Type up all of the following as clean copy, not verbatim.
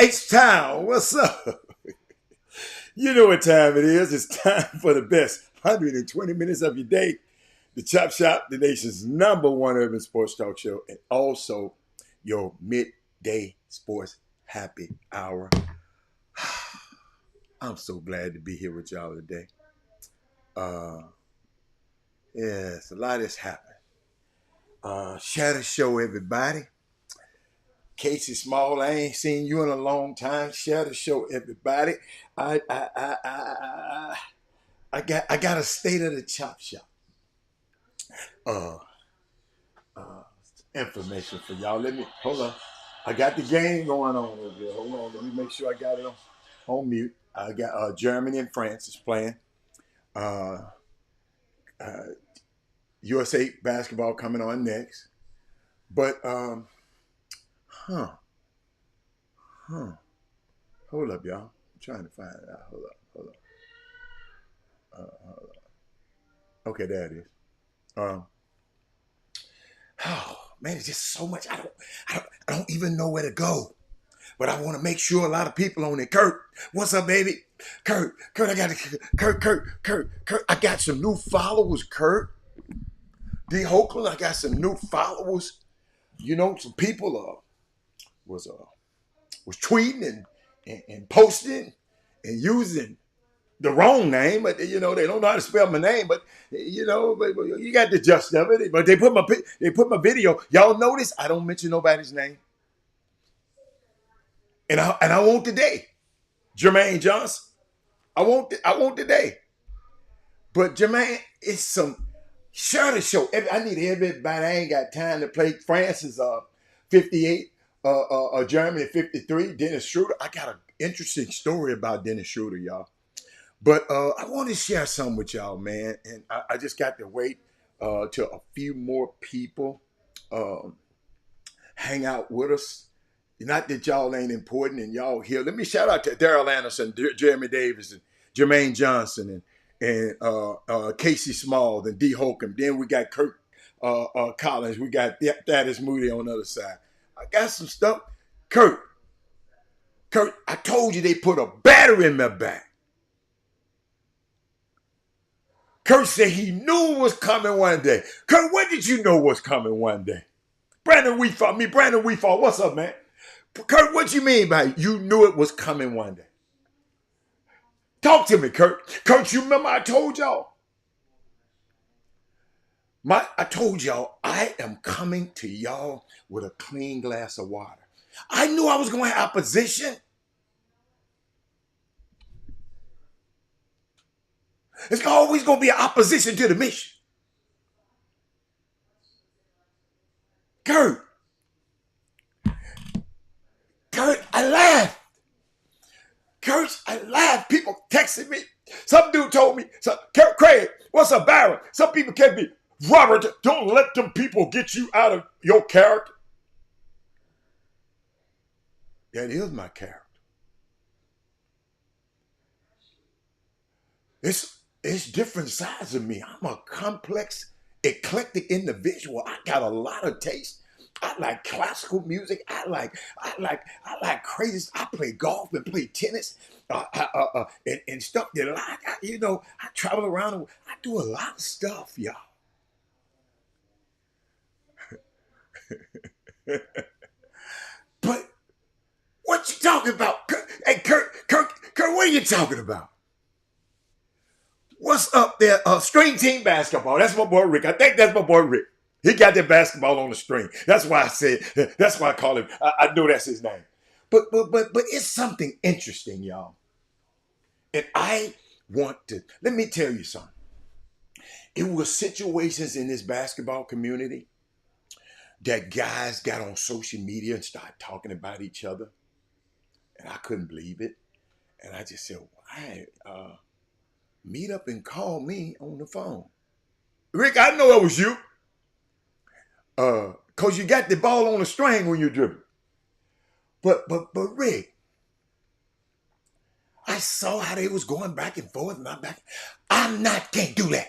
H-Town, what's up? You know what time it is. It's time for the best 120 minutes of your day. The Chop Shop, the nation's number one urban sports talk show, and also your midday sports happy hour. I'm so glad to be here with y'all today. Uh, yes, a lot has happened. Share the show, everybody. Casey Small, I ain't seen you in a long time. Share the show, everybody. I I I I I, I got a state of the chop shop. Uh, uh, information for y'all. Let me hold on. I got the game going on over there. Hold on. Let me make sure I got it on mute. I got Germany and France is playing. Uh, uh, USA basketball coming on next. But huh, huh. Hold up, y'all. I'm trying to find it out. Hold up. Hold up. Okay, there it is. Um, oh man, it's just so much. I don't even know where to go. But I want to make sure a lot of people on it. Kurt, what's up, baby? Kurt, I got Kurt. I got some new followers, Kurt. D. Hokeland, I got some new followers. You know, some people was was tweeting and posting and using the wrong name, but you know they don't know how to spell my name. But you know, but you got the gist of it. But they put my video. Y'all notice I don't mention nobody's name, and I want today, Jermaine Johnson. I want today. But Jermaine, it's some share the show. I need everybody. I ain't got time to play. France is 58, Germany 53. Dennis Schroeder. I got an interesting story about Dennis Schroeder, y'all. But I want to share some with y'all, man. And I just got to wait till a few more people um, hang out with us. Not that y'all ain't important and y'all here. Let me shout out to Daryl Anderson, Jeremy Davis, and Jermaine Johnson, and Casey Small, and D. Holcomb. Then we got Kirk Collins. We got Thaddeus Moody on the other side. I got some stuff. Kurt, I told you they put a battery in my back. Kurt said he knew it was coming one day. Kurt, when did you know was coming one day? Brandon Weefall, what's up, man? Kurt, what you mean by you knew it was coming one day? Talk to me, Kurt. Kurt, you remember I told y'all? I told y'all I am coming to y'all with a clean glass of water. I knew I was going to have opposition. It's always going to be an opposition to the mission. Kurt, I laughed. Kurt, I laughed. People texted me. Some dude told me, Craig, what's up, Byron? Some people kept me, Robert, don't let them people get you out of your character. That is my character. It's different sides of me. I'm a complex, eclectic individual. I got a lot of taste. I like classical music. I like crazy. I play golf and play tennis, and stuff that I travel around. I do a lot of stuff, y'all. But what you talking about? Hey, Kurt, what are you talking about? What's up there? String team basketball. That's my boy Rick. I think that's my boy Rick. He got that basketball on the string. That's why I said. That's why I call him. I know that's his name. But it's something interesting, y'all. And I want to let me tell you something. It was situations in this basketball community that guys got on social media and started talking about each other, and I couldn't believe it. And I just said, "Why? Meet up and call me on the phone." Rick, I know it was you. Cause you got the ball on the string when you dribble. But Rick, I saw how they was going back and forth, and can't do that.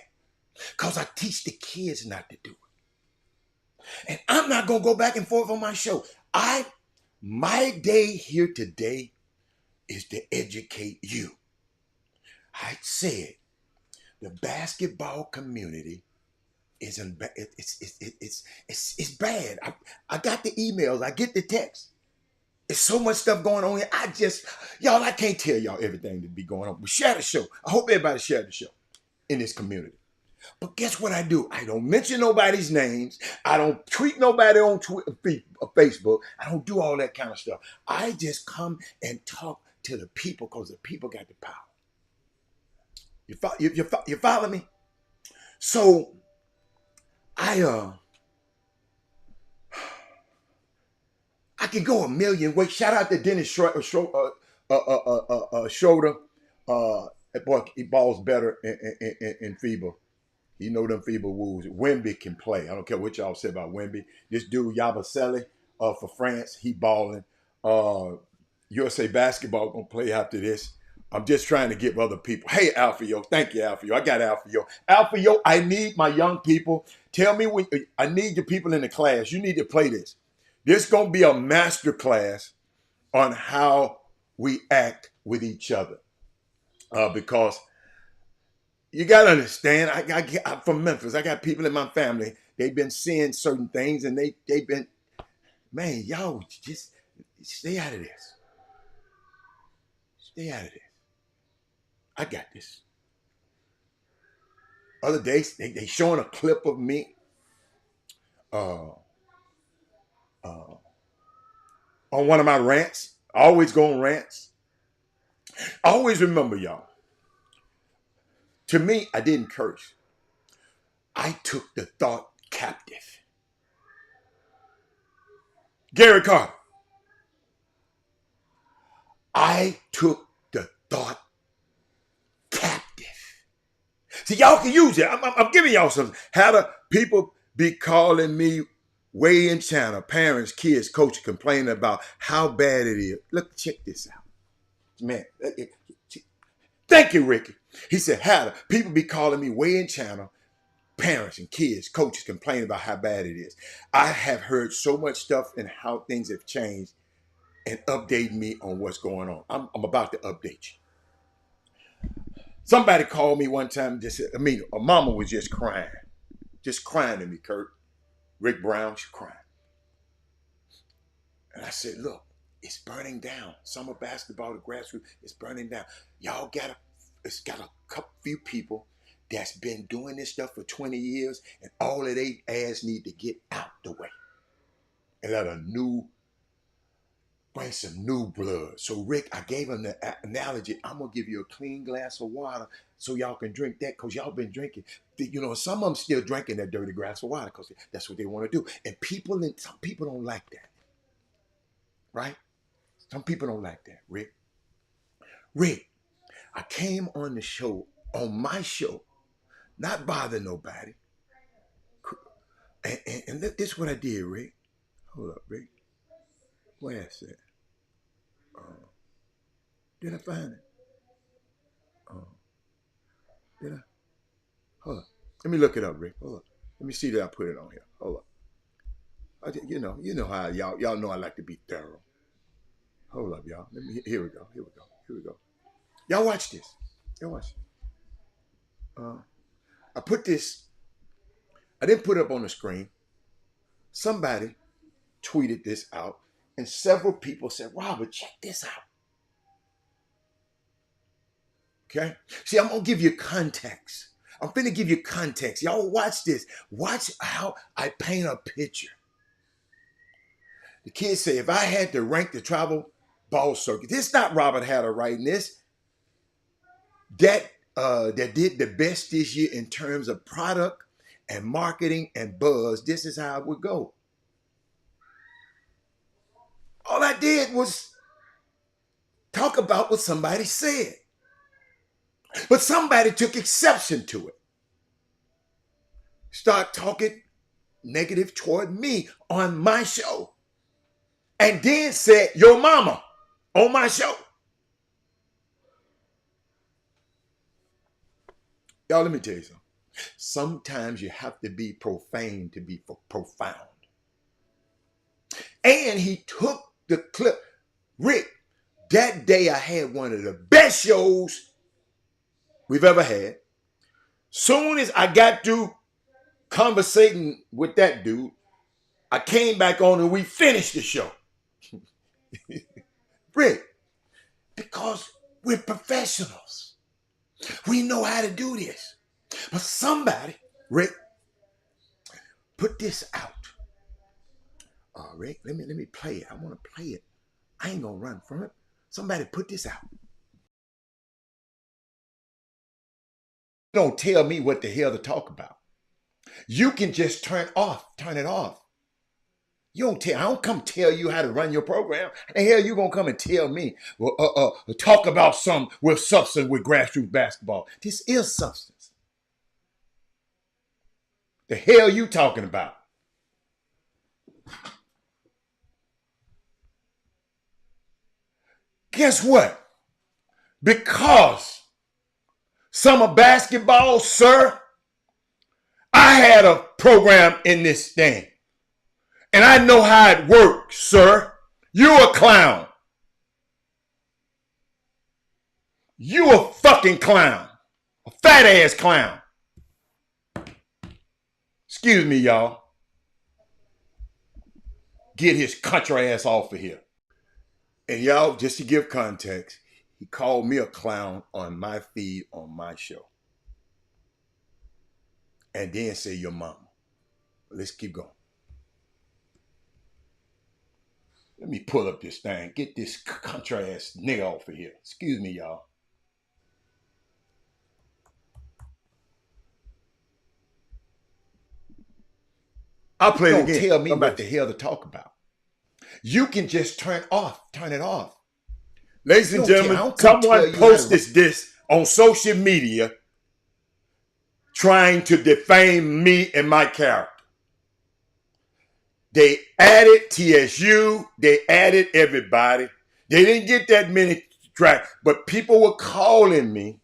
Cause I teach the kids not to do it. And I'm not gonna go back and forth on my show. My day here today is to educate you. I said the basketball community isn't bad. It's bad. I got the emails. I get the text. There's so much stuff going on here. Y'all, I can't tell y'all everything that be going on. But share the show. I hope everybody share the show in this community. But guess what I do? I don't mention nobody's names. I don't tweet nobody on Twitter or Facebook. I don't do all that kind of stuff. I just come and talk to the people because the people got the power. You follow me? So I can go a million ways. Shout out to Dennis Schroeder. That boy, he balls better in FIBA. You know them FIBA rules. Wemby can play. I don't care what y'all say about Wemby. This dude Yabusele for France, he balling. USA basketball gonna play after this. I'm just trying to give other people. Hey, Alfio, thank you, Alfio. I got Alfio. Alfio, I need my young people. Tell me when I need the people in the class. You need to play this. This gonna be a master class on how we act with each other, because you gotta understand. I'm from Memphis. I got people in my family. They've been seeing certain things, and they've been, man, y'all just stay out of this. Stay out of this. I got this. Other days, they showing a clip of me uh, on one of my rants. I always go on rants. I always remember, y'all. To me, I didn't curse. I took the thought captive. Gary Carter. I took the thought captive. See, y'all can use it. I'm giving y'all something. How do people be calling me way in China, parents, kids, coaches complaining about how bad it is? Look, check this out. Man, thank you, Ricky. He said, how do people be calling me way in China, parents and kids, coaches complaining about how bad it is? I have heard so much stuff and how things have changed and update me on what's going on. I'm about to update you. Somebody called me one time, a mama was just crying to me, Kurt. Rick Brown, she's crying. And I said, look, it's burning down. Summer basketball, the grassroots, it's burning down. It's got a couple few people that's been doing this stuff for 20 years, and all of they ass need to get out the way. And bring some new blood. So Rick, I gave him the analogy. I'm gonna give you a clean glass of water so y'all can drink that, because y'all been drinking. You know, some of them still drinking that dirty glass of water because that's what they want to do. And some people don't like that, right? Some people don't like that, Rick. Rick, I came on the show, on my show, not bother nobody. And this is what I did, Rick. Hold up, Rick. Where is it? Did I find it? Did I? Hold up. Let me look it up, Rick. Hold up. Let me see that I put it on here. Hold up. You know how y'all know I like to be thorough. Hold up, y'all. Here we go. Y'all watch this. Y'all watch. I put this. I didn't put it up on the screen. Somebody tweeted this out, and several people said, Robert, check this out. Okay? See, I'm going to give you context. I'm going to give you context. Y'all watch this. Watch how I paint a picture. The kids say, if I had to rank the travel ball circuit, this is not Robert Hatter writing this. That did the best this year in terms of product and marketing and buzz. This is how it would go. All I did was talk about what somebody said. But somebody took exception to it. Start talking negative toward me on my show. And then said, your mama on my show. Y'all, let me tell you something. Sometimes you have to be profane to be profound. And he took the clip. Rick, that day I had one of the best shows we've ever had. Soon as I got through conversating with that dude, I came back on and we finished the show. Rick, because we're professionals. We know how to do this. But somebody, Rick, put this out. Rick, let me play it. I want to play it. I ain't gonna run from it. Somebody put this out. Don't tell me what the hell to talk about. You can just turn it off. You don't tell. I don't come tell you how to run your program. How the hell you gonna come and tell me? Well, talk about some with substance with grassroots basketball. This is substance. The hell you talking about? Guess what? Because summer basketball, sir, I had a program in this thing. And I know how it works, sir. You're a clown. You a fucking clown. A fat ass clown. Excuse me, y'all. Get his country ass off of here. And y'all, just to give context, he called me a clown on my feed on my show. And then say your mama. Let's keep going. Let me pull up this thing. Get this country ass nigga off of here. Excuse me, y'all. I'll play it again. Don't tell me what the hell to talk about. You can just turn it off. Ladies and gentlemen, someone posted this on social media trying to defame me and my character. They added TSU. They added everybody. They didn't get that many tracks, but people were calling me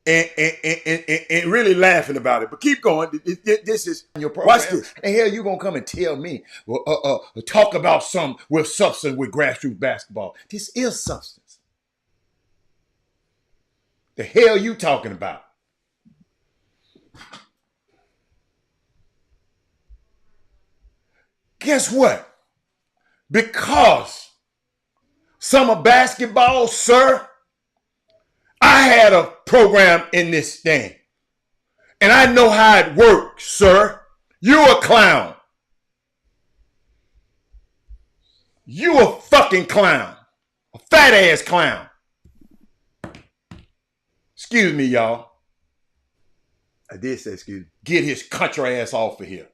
and really laughing about it. But keep going. This is your program. Watch this. And hell, you gonna come and tell me, well, talk about some with substance with grassroots basketball. This is substance. The hell you talking about? Guess what? Because summer basketball, sir, I had a program in this thing. And I know how it works, sir. You're a clown. You a fucking clown. A fat ass clown. Excuse me, y'all. I did say excuse me. Get his country ass off of here.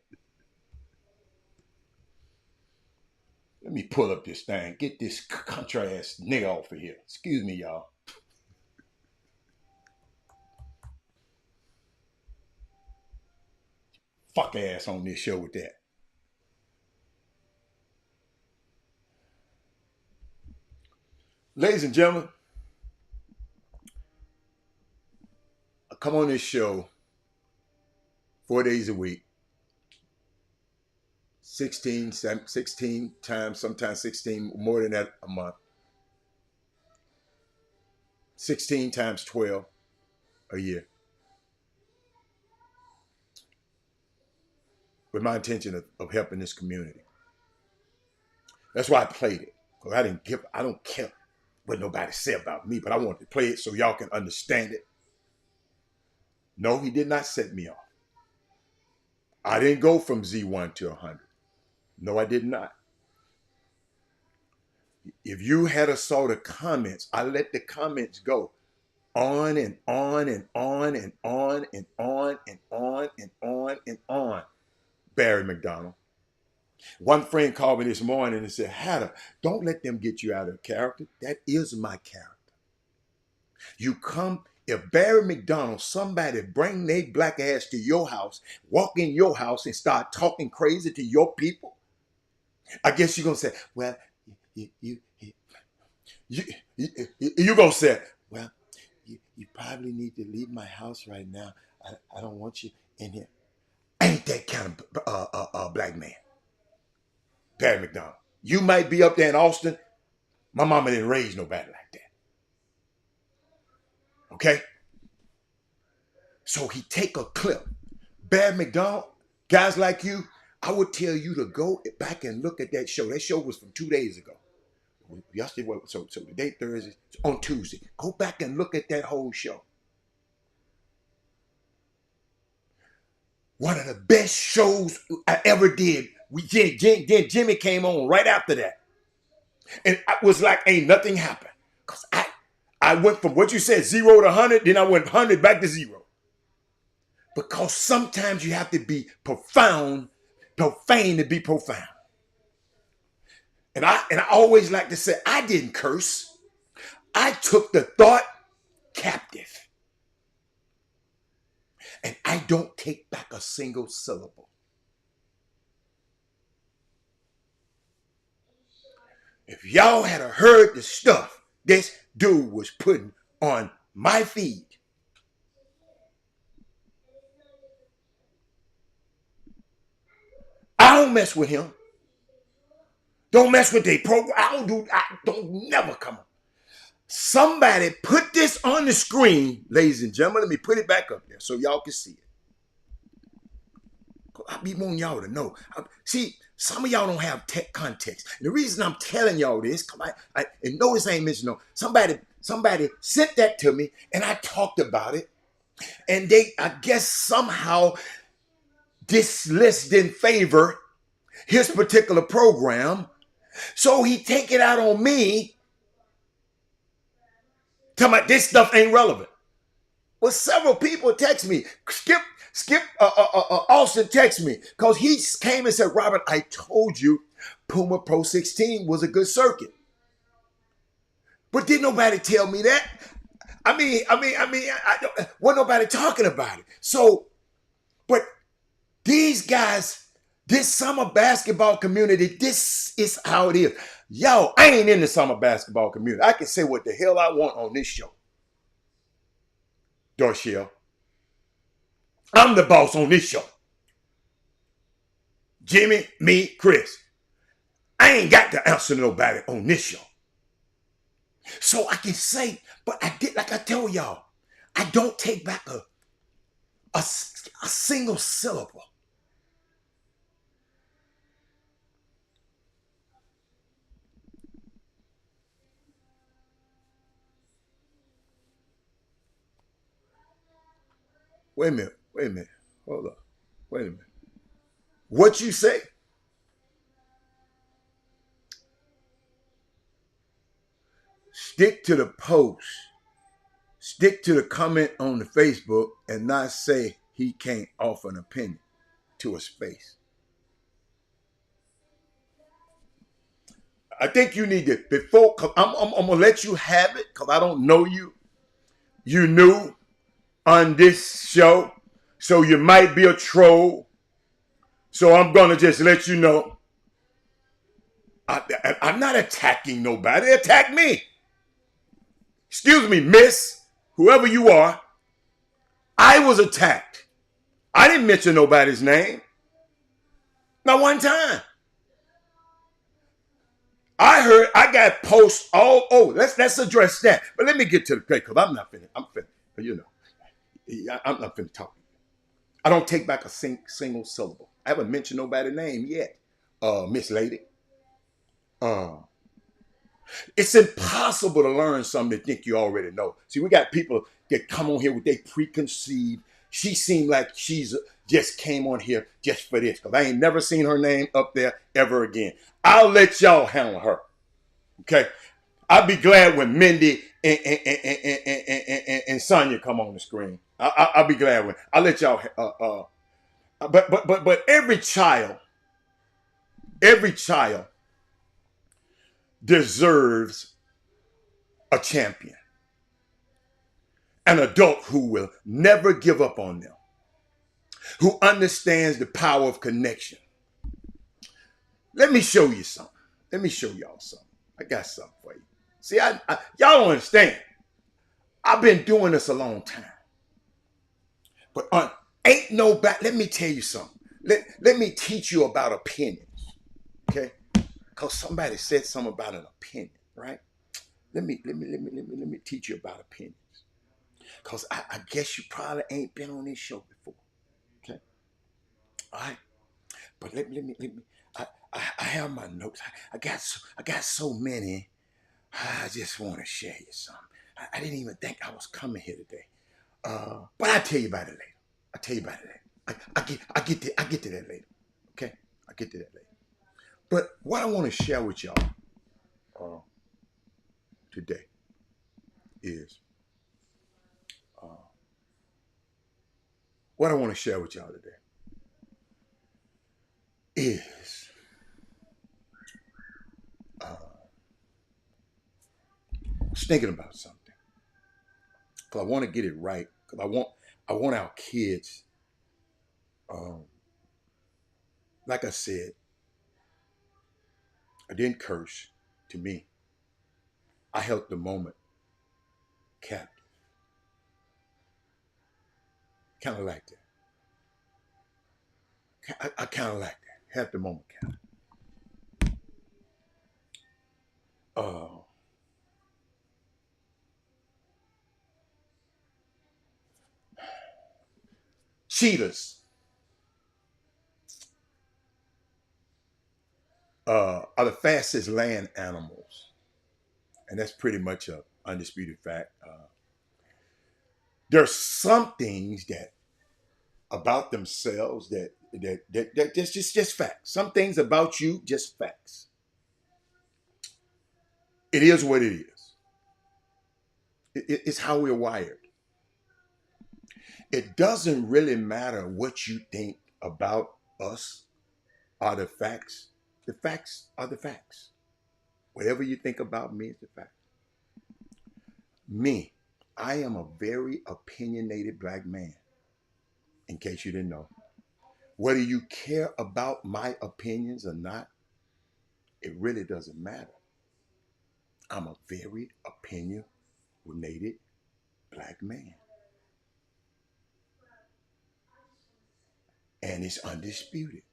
Let me pull up this thing. Get this country ass nigga off of here. Excuse me, y'all. Fuck ass on this show with that. Ladies and gentlemen, I come on this show 4 days a week. 16 times, sometimes 16, more than that a month. 16 times 12 a year. With my intention of helping this community. That's why I played it. Because I don't care what nobody said about me, but I wanted to play it so y'all can understand it. No, he did not set me off. I didn't go from Z1 to 100. No, I did not. If you had a saw the comments, I let the comments go on and on and on and on and on and on and on and on. Barry McDonald. One friend called me this morning and said, Hatter, don't let them get you out of character. That is my character. You come, if Barry McDonald, somebody bring their black ass to your house, walk in your house and start talking crazy to your people, I guess you're going to say, well, you're going to say, well, you probably need to leave my house right now. I don't want you in here. Ain't that kind of black man. Barry McDonald. You might be up there in Austin. My mama didn't raise nobody like that. Okay? So he take a clip. Bad McDonald, guys like you, I would tell you to go back and look at that show. That show was from 2 days ago. Yesterday, so today, Thursday, on Tuesday. Go back and look at that whole show. One of the best shows I ever did. Jimmy came on right after that. And it was like ain't nothing happened. Because I went from what you said, 0 to 100, then I went 100 back to 0. Because sometimes you have to be profane to be profound. And I always like to say, I didn't curse. I took the thought captive. And I don't take back a single syllable. If y'all had heard the stuff this dude was putting on my feed, I don't mess with him. Don't mess with their program. I don't never come up. Somebody put this on the screen, ladies and gentlemen. Let me put it back up there so y'all can see it. I be wanting y'all to know. See, some of y'all don't have tech context. And the reason I'm telling y'all this, and notice I ain't mentioned no. Somebody sent that to me, and I talked about it. And I guess somehow this list didn't favor his particular program. So he take it out on me, talking about this stuff ain't relevant. Well, several people text me. Skip Austin text me because he came and said, Robert, I told you Puma Pro 16 was a good circuit. But didn't nobody tell me that? Wasn't nobody talking about it. So, but these guys, this summer basketball community, this is how it is. Yo, I ain't in the summer basketball community. I can say what the hell I want on this show. Dorshell. I'm the boss on this show. Jimmy, me, Chris. I ain't got to answer to nobody on this show. So I can say, but I did, like I told y'all, I don't take back a single syllable. Wait a minute. Hold up. Wait a minute. What you say? Stick to the post. Stick to the comment on the Facebook and not say he can't offer an opinion to his face. I think you need to, before, cause I'm going to let you have it because I don't know you. You knew on this show, so you might be a troll. So I'm going to just let you know, I'm not attacking nobody. Attack me. Excuse me, miss, whoever you are. I was attacked. I didn't mention nobody's name. Not one time. I got posts all over. Let's address that. But let me get to the point because I'm not finna, I'm not finna talk. I don't take back a single syllable. I haven't mentioned nobody's name yet, Miss Lady. It's impossible to learn something to think you already know. See, we got people that come on here with their preconceived. She seemed like she's just came on here just for this because I ain't never seen her name up there ever again. I'll let y'all handle her. Okay? I'll be glad when Mindy and Sonya come on the screen. I'll be glad when I'll let y'all. But every child deserves a champion, an adult who will never give up on them, who understands the power of connection. Let me show you something. Let me show y'all something. I got something for you. See, y'all don't understand. I've been doing this a long time. But ain't let me tell you something. Let me teach you about opinions. Okay? Because somebody said something about an opinion, right? Let me teach you about opinions. Because I guess you probably ain't been on this show before. Okay. All right. But let me I have my notes. I got so many. I just want to share you some. I didn't even think I was coming here today. But I'll tell you about it later. I'll tell you about it later. I get to that later. Okay? I get to that later. But what I want to share with y'all uh, today is uh, what I want to share with y'all today is I was thinking about something. Because I want to get it right. Because I want our kids, um, like I said, I didn't curse to me. I held the moment captive. Kind of like that. I kind of like that. Held the moment captive. Uh, cheetahs are the fastest land animals. And that's pretty much a undisputed fact. There's some things that about themselves that just facts. Some things about you, just facts. It is what it is. It's how we're wired. It doesn't really matter what you think about us or the facts. The facts are the facts. Whatever you think about me is the fact. Me, I am a very opinionated black man, in case you didn't know. Whether you care about my opinions or not, it really doesn't matter. I'm a very opinionated black man. And it's undisputed.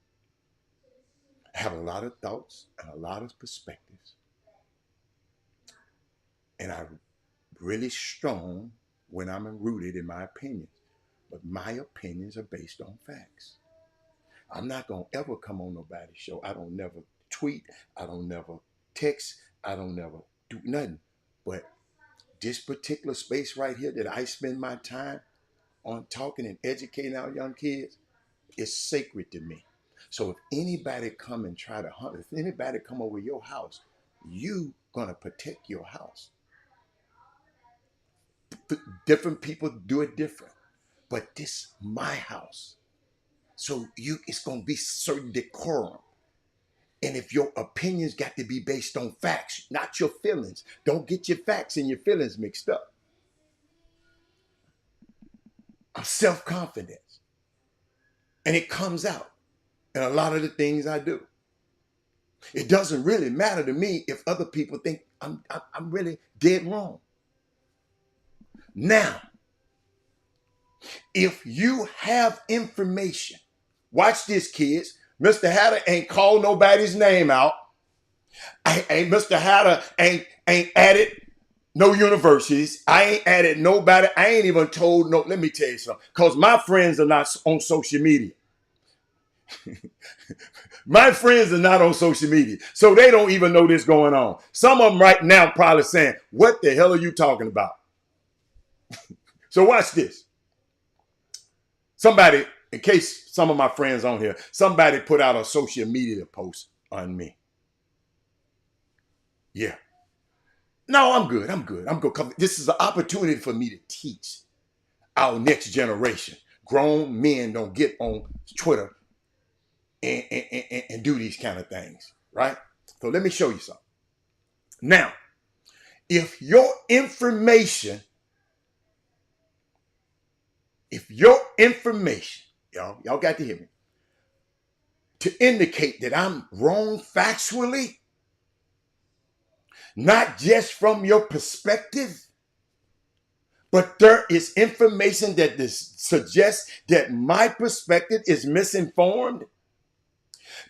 I have a lot of thoughts and a lot of perspectives. And I'm really strong when I'm rooted in my opinions. But my opinions are based on facts. I'm not going to ever come on nobody's show. I don't never tweet. I don't never text. I don't never do nothing. But this particular space right here that I spend my time on talking and educating our young kids is sacred to me. So if anybody come and try to hunt, if anybody come over your house, you gonna protect your house. Different people do it different, but this my house. So it's gonna be certain decorum. And if your opinions got to be based on facts, not your feelings, don't get your facts and your feelings mixed up. I'm self-confident, and it comes out in a lot of the things I do. It doesn't really matter to me if other people think I'm really dead wrong. Now, if you have information, watch this, kids. Mr. Hatter ain't called nobody's name out. Mr. Hatter ain't added no universities. I ain't added nobody. I ain't even told no. Let me tell you something. Because my friends are not on social media. My friends are not on social media. So they don't even know this going on. Some of them right now probably saying, what the hell are you talking about? So watch this. Somebody, in case some of my friends on here, somebody put out a social media post on me. Yeah. No, I'm good. I'm good. This is an opportunity for me to teach our next generation. Grown men don't get on Twitter and do these kind of things, right? So let me show you something. Now, if your information, y'all got to hear me, to indicate that I'm wrong factually, not just from your perspective, but there is information that suggests that my perspective is misinformed,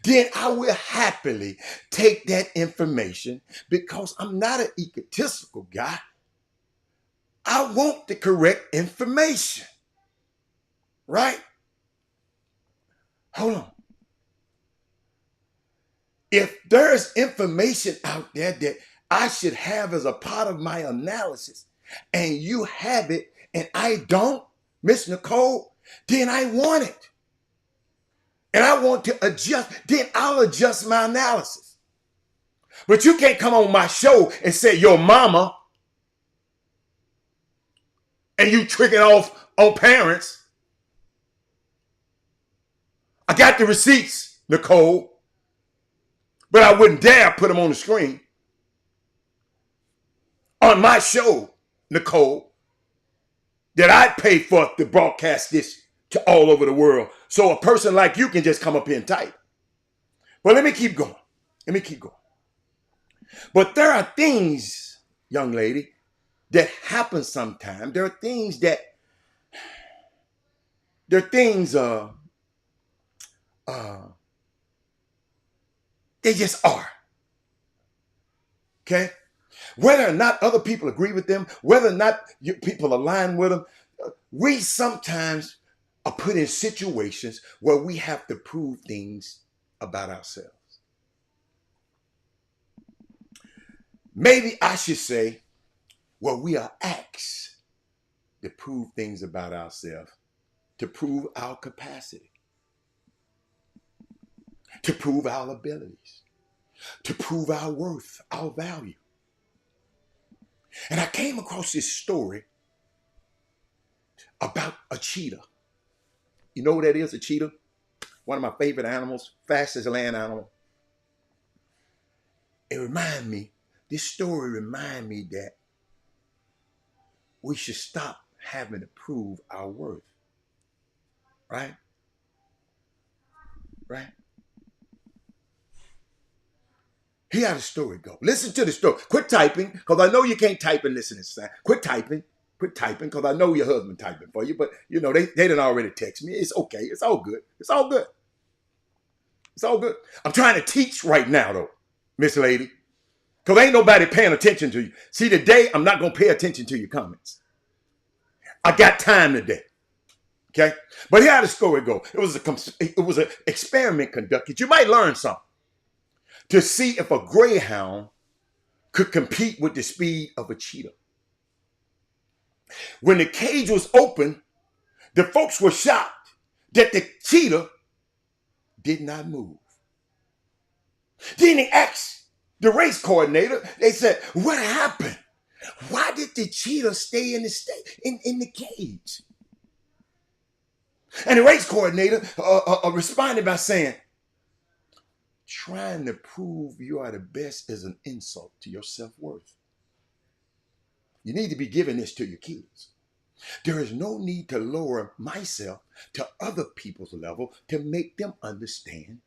then I will happily take that information because I'm not an egotistical guy. I want the correct information, right? Hold on. If there's information out there that I should have as a part of my analysis and you have it and I don't, Miss Nicole, then I want it. And I want to adjust, then I'll adjust my analysis. But you can't come on my show and say your mama and you tricking off on parents. I got the receipts, Nicole, but I wouldn't dare put them on the screen. On my show, Nicole, that I pay for to broadcast this to all over the world. So a person like you can just come up here and type. But let me keep going. Let me keep going. But there are things, young lady, that happen sometimes. There are things they just are. Okay? Whether or not other people agree with them, whether or not people align with them, we sometimes are put in situations where we have to prove things about ourselves. Maybe I should say, well, we are asked to prove things about ourselves, to prove our capacity, to prove our abilities, to prove our worth, our value. And I came across this story about a cheetah. You know what that is, a cheetah? One of my favorite animals, fastest land animal. This story reminded me that we should stop having to prove our worth. Right? Right? Here how the story go. Listen to the story. Quit typing, because I know you can't type and listen to sound. Quit typing. Quit typing, because I know your husband typing for you, but you know, they didn't already text me. It's okay. It's all good. It's all good. It's all good. I'm trying to teach right now, though, Miss Lady, because ain't nobody paying attention to you. See, today, I'm not going to pay attention to your comments. I got time today. Okay? But here how the story go. It was an experiment conducted. You might learn something to see if a greyhound could compete with the speed of a cheetah. When the cage was open, the folks were shocked that the cheetah did not move. Then they asked the race coordinator, they said, what happened? Why did the cheetah stay in the cage? And the race coordinator responded by saying, trying to prove you are the best is an insult to your self-worth. You need to be giving this to your kids. There is no need to lower myself to other people's level to make them understand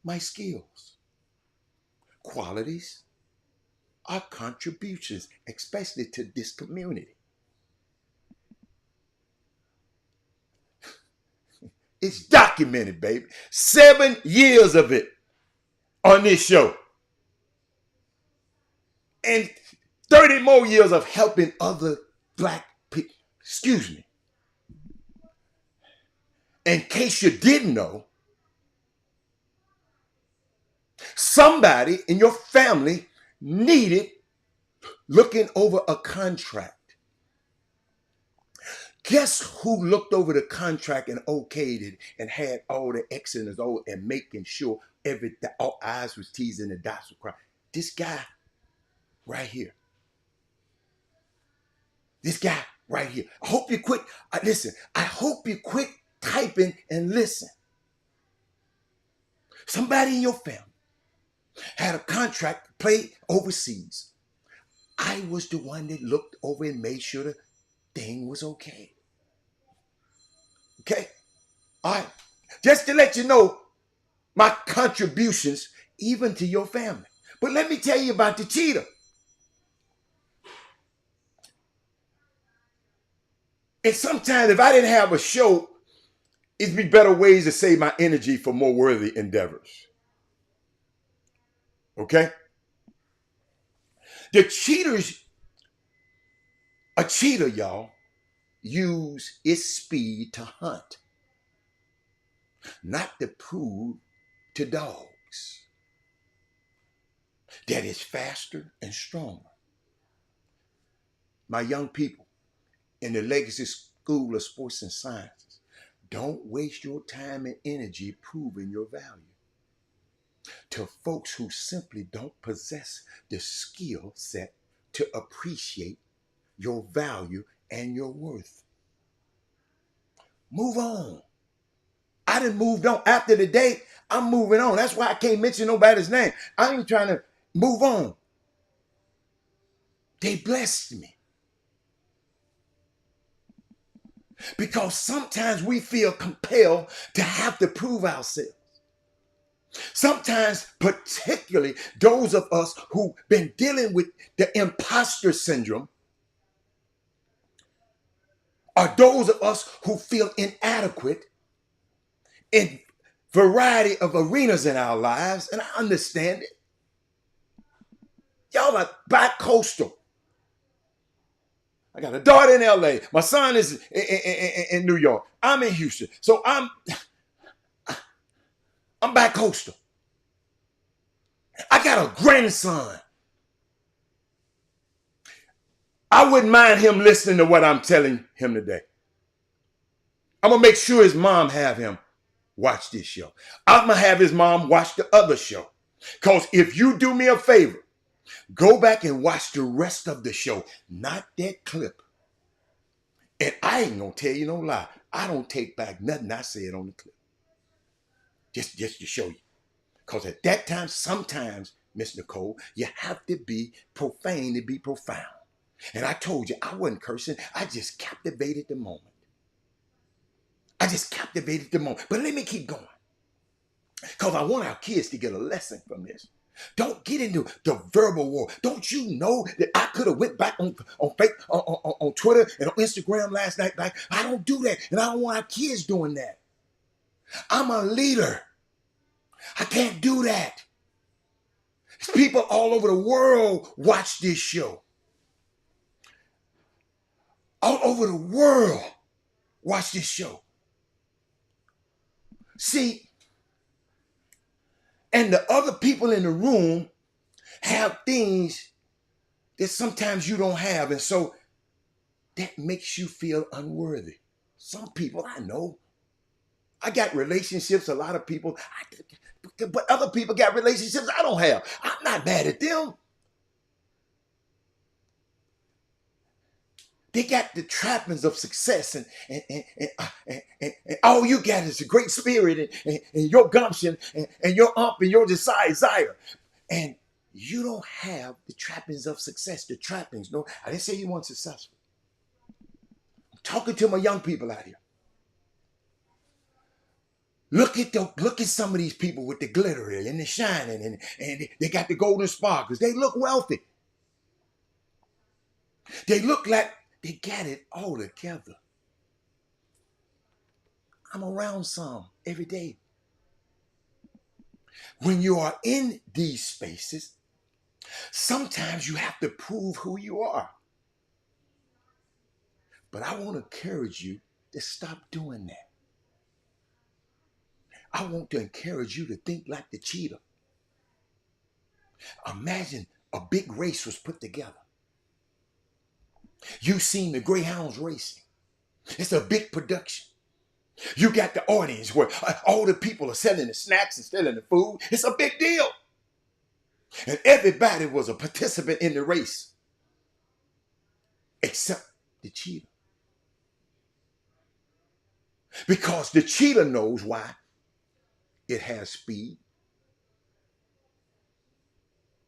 my skills, qualities, our contributions, especially to this community. It's documented, baby. 7 years of it on this show. And 30 more years of helping other black people. Excuse me. In case you didn't know, somebody in your family needed looking over a contract. Guess who looked over the contract and okayed it and had all the X's and O's and making sure everything, all I's was T's and the dots were crossed? This guy right here. This guy right here. I hope you quit. Listen, I hope you quit typing and listen. Somebody in your family had a contract to play overseas. I was the one that looked over and made sure the thing was okay. Okay? All right. Just to let you know my contributions even to your family. But let me tell you about the cheetah. And sometimes if I didn't have a show It'd be better ways to save my energy for more worthy endeavors. Okay? The cheaters, a cheater, y'all, use its speed to hunt, not to prove to dogs that it's faster and stronger. My young people in the Legacy School of Sports and Sciences, don't waste your time and energy proving your value to folks who simply don't possess the skill set to appreciate your value and your worth. Move on. I done moved on. After the day, I'm moving on. That's why I can't mention nobody's name. I ain't trying to move on. They blessed me. Because sometimes we feel compelled to have to prove ourselves. Sometimes, particularly those of us who've been dealing with the imposter syndrome, or those of us who feel inadequate in variety of arenas in our lives, and I understand it. Y'all are bi-coastal. I got a daughter in LA. My son is in New York. I'm in Houston. So I'm bi-coastal. I got a grandson. I wouldn't mind him listening to what I'm telling him today. I'm going to make sure his mom have him watch this show. I'm going to have his mom watch the other show. Because if you do me a favor, go back and watch the rest of the show, not that clip. And I ain't going to tell you no lie. I don't take back nothing I said on the clip. Just to show you. Because at that time, sometimes, Miss Nicole, you have to be profane to be profound. And I told you, I wasn't cursing. I just captivated the moment. But let me keep going. Because I want our kids to get a lesson from this. Don't get into the verbal war. Don't you know that I could have went back on Twitter and on Instagram last night? Like, I don't do that. And I don't want our kids doing that. I'm a leader. I can't do that. People all over the world watch this show. All over the world watch this show. See, and the other people in the room have things that sometimes you don't have. And so that makes you feel unworthy. Some people I know. I got relationships, a lot of people, but other people got relationships I don't have. I'm not mad at them. They got the trappings of success, and all you got is a great spirit and your gumption and your ump and your desire. And you don't have the trappings of success. The trappings, no, I didn't say you weren't successful. I'm talking to my young people out here. Look at some of these people with the glitter and the shining and they got the golden sparkles. They look wealthy. They look like they got it all together. I'm around some every day. When you are in these spaces, sometimes you have to prove who you are. But I want to encourage you to stop doing that. I want to encourage you to think like the cheetah. Imagine a big race was put together. You've seen the Greyhounds racing. It's a big production. You got the audience where all the people are selling the snacks and selling the food. It's a big deal. And everybody was a participant in the race. Except the cheetah. Because the cheetah knows why. It has speed.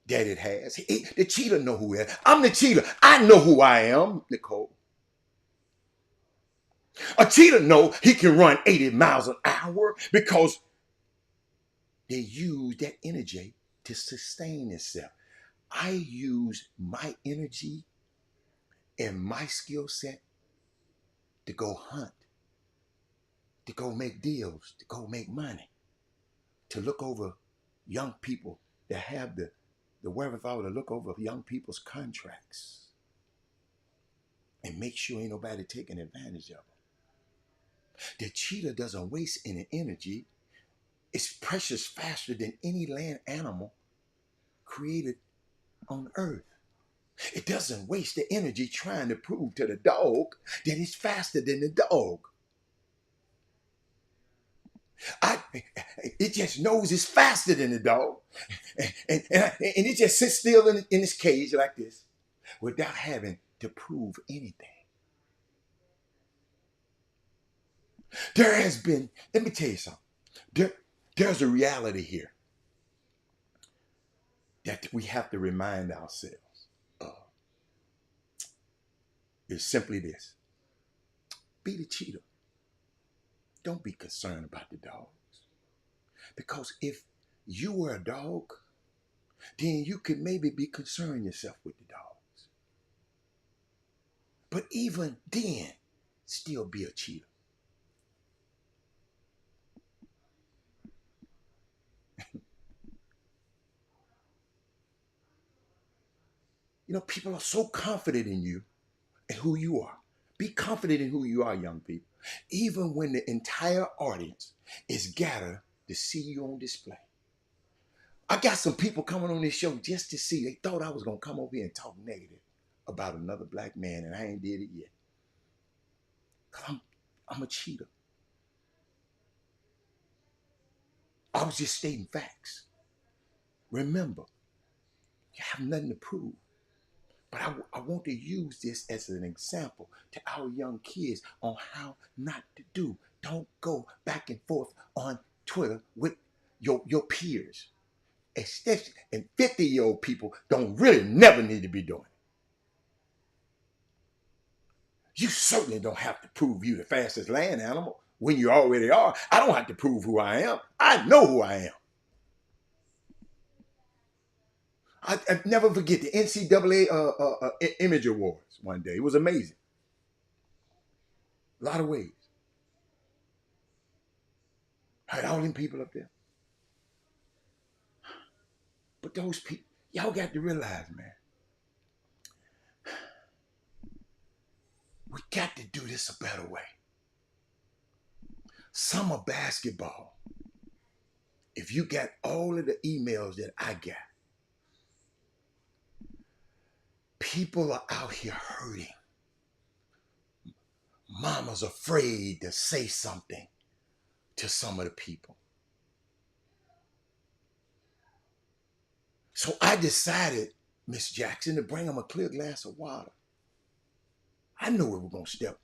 That it has. The cheetah know who it is. I'm the cheetah. I know who I am, Nicole. A cheetah know he can run 80 miles an hour because they use that energy to sustain itself. I use my energy and my skill set to go hunt, to go make deals, to go make money, to look over young people that have the wherewithal to look over young people's contracts and make sure ain't nobody taking advantage of them. The cheetah doesn't waste any energy. It's precious faster than any land animal created on earth. It doesn't waste the energy trying to prove to the dog that it's faster than the dog. It just knows it's faster than the dog. And it just sits still in its cage like this without having to prove anything. There has been, let me tell you something. There's a reality here that we have to remind ourselves of. It's simply this. Be the cheetah. Don't be concerned about the dogs. Because if you were a dog, then you could maybe be concerned yourself with the dogs. But even then, still be a cheetah. You know, people are so confident in you and who you are. Be confident in who you are, young people. Even when the entire audience is gathered to see you on display. I got some people coming on this show just to see. They thought I was going to come over here and talk negative about another black man, and I ain't did it yet. Because I'm a cheater. I was just stating facts. Remember, you have nothing to prove. But I want to use this as an example to our young kids on how not to do. Don't go back and forth on Twitter with your peers. Especially, and 50-year-old people don't really never need to be doing it. You certainly don't have to prove you the fastest land animal when you already are. I don't have to prove who I am. I know who I am. I never forget the NCAA Image Awards one day. It was amazing. A lot of ways. Had all them people up there. But those people, y'all got to realize, man, we got to do this a better way. Summer basketball, if you got all of the emails that I got, people are out here hurting. Mama's afraid to say something to some of the people. So I decided, Miss Jackson, to bring them a clear glass of water. I knew we were going to step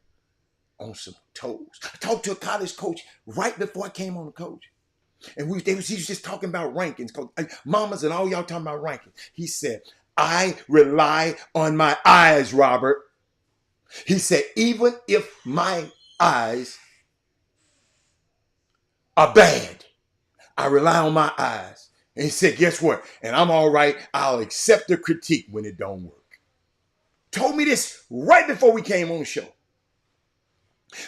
on some toes. I talked to a college coach right before I came on the coach. And he was just talking about rankings. Mamas and all y'all talking about rankings. He said, I rely on my eyes, Robert. He said, even if my eyes are bad, I rely on my eyes. And he said, guess what? And I'm all right. I'll accept the critique when it don't work. Told me this right before we came on the show.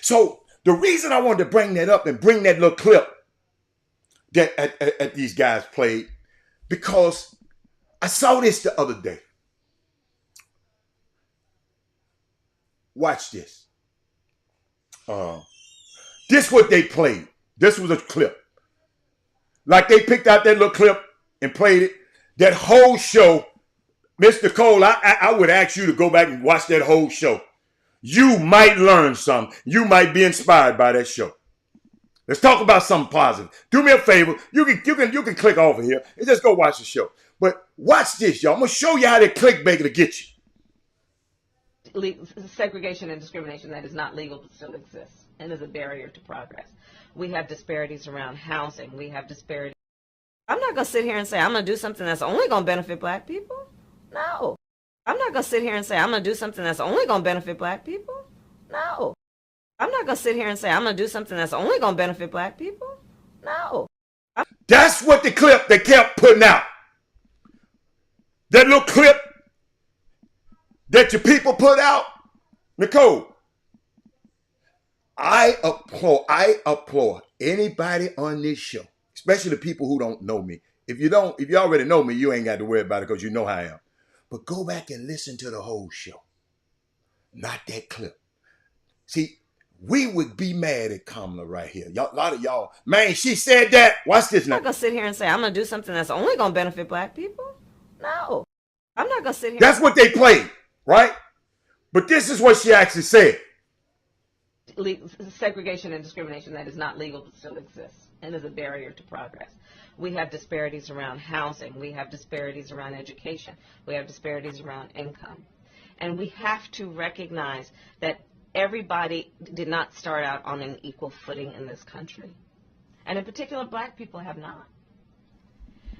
So the reason I wanted to bring that up and bring that little clip that these guys played, because I saw this the other day. Watch this. This what they played. This was a clip. Like they picked out that little clip and played it. That whole show, Mr. Cole, I would ask you to go back and watch that whole show. You might learn something. You might be inspired by that show. Let's talk about something positive. Do me a favor. You can click over here and just go watch the show. But watch this, y'all. I'm gonna show you how that clickbait to get you. Segregation and discrimination that is not legal but still exists and is a barrier to progress. We have disparities around housing. We have disparities. I'm not going to sit here and say I'm going to do something that's only going to benefit black people. No. I'm not going to sit here and say I'm going to do something that's only going to benefit black people. No. I'm not going to sit here and say I'm going to do something that's only going to benefit black people. No. That's what the clip they kept putting out. That little clip that your people put out, Nicole, I applaud anybody on this show, especially the people who don't know me. If you already know me, you ain't got to worry about it because you know how I am. But go back and listen to the whole show, not that clip. See, we would be mad at Kamala right here. A lot of y'all, man, she said that. Watch this I'm now. not gonna sit here and say I'm gonna do something that's only gonna benefit black people. No, I'm not gonna sit here. That's what they played, right? But this is what she actually said. Segregation and discrimination that is not legal but still exists and is a barrier to progress. We have disparities around housing. We have disparities around education. We have disparities around income. And we have to recognize that everybody did not start out on an equal footing in this country. And in particular, black people have not.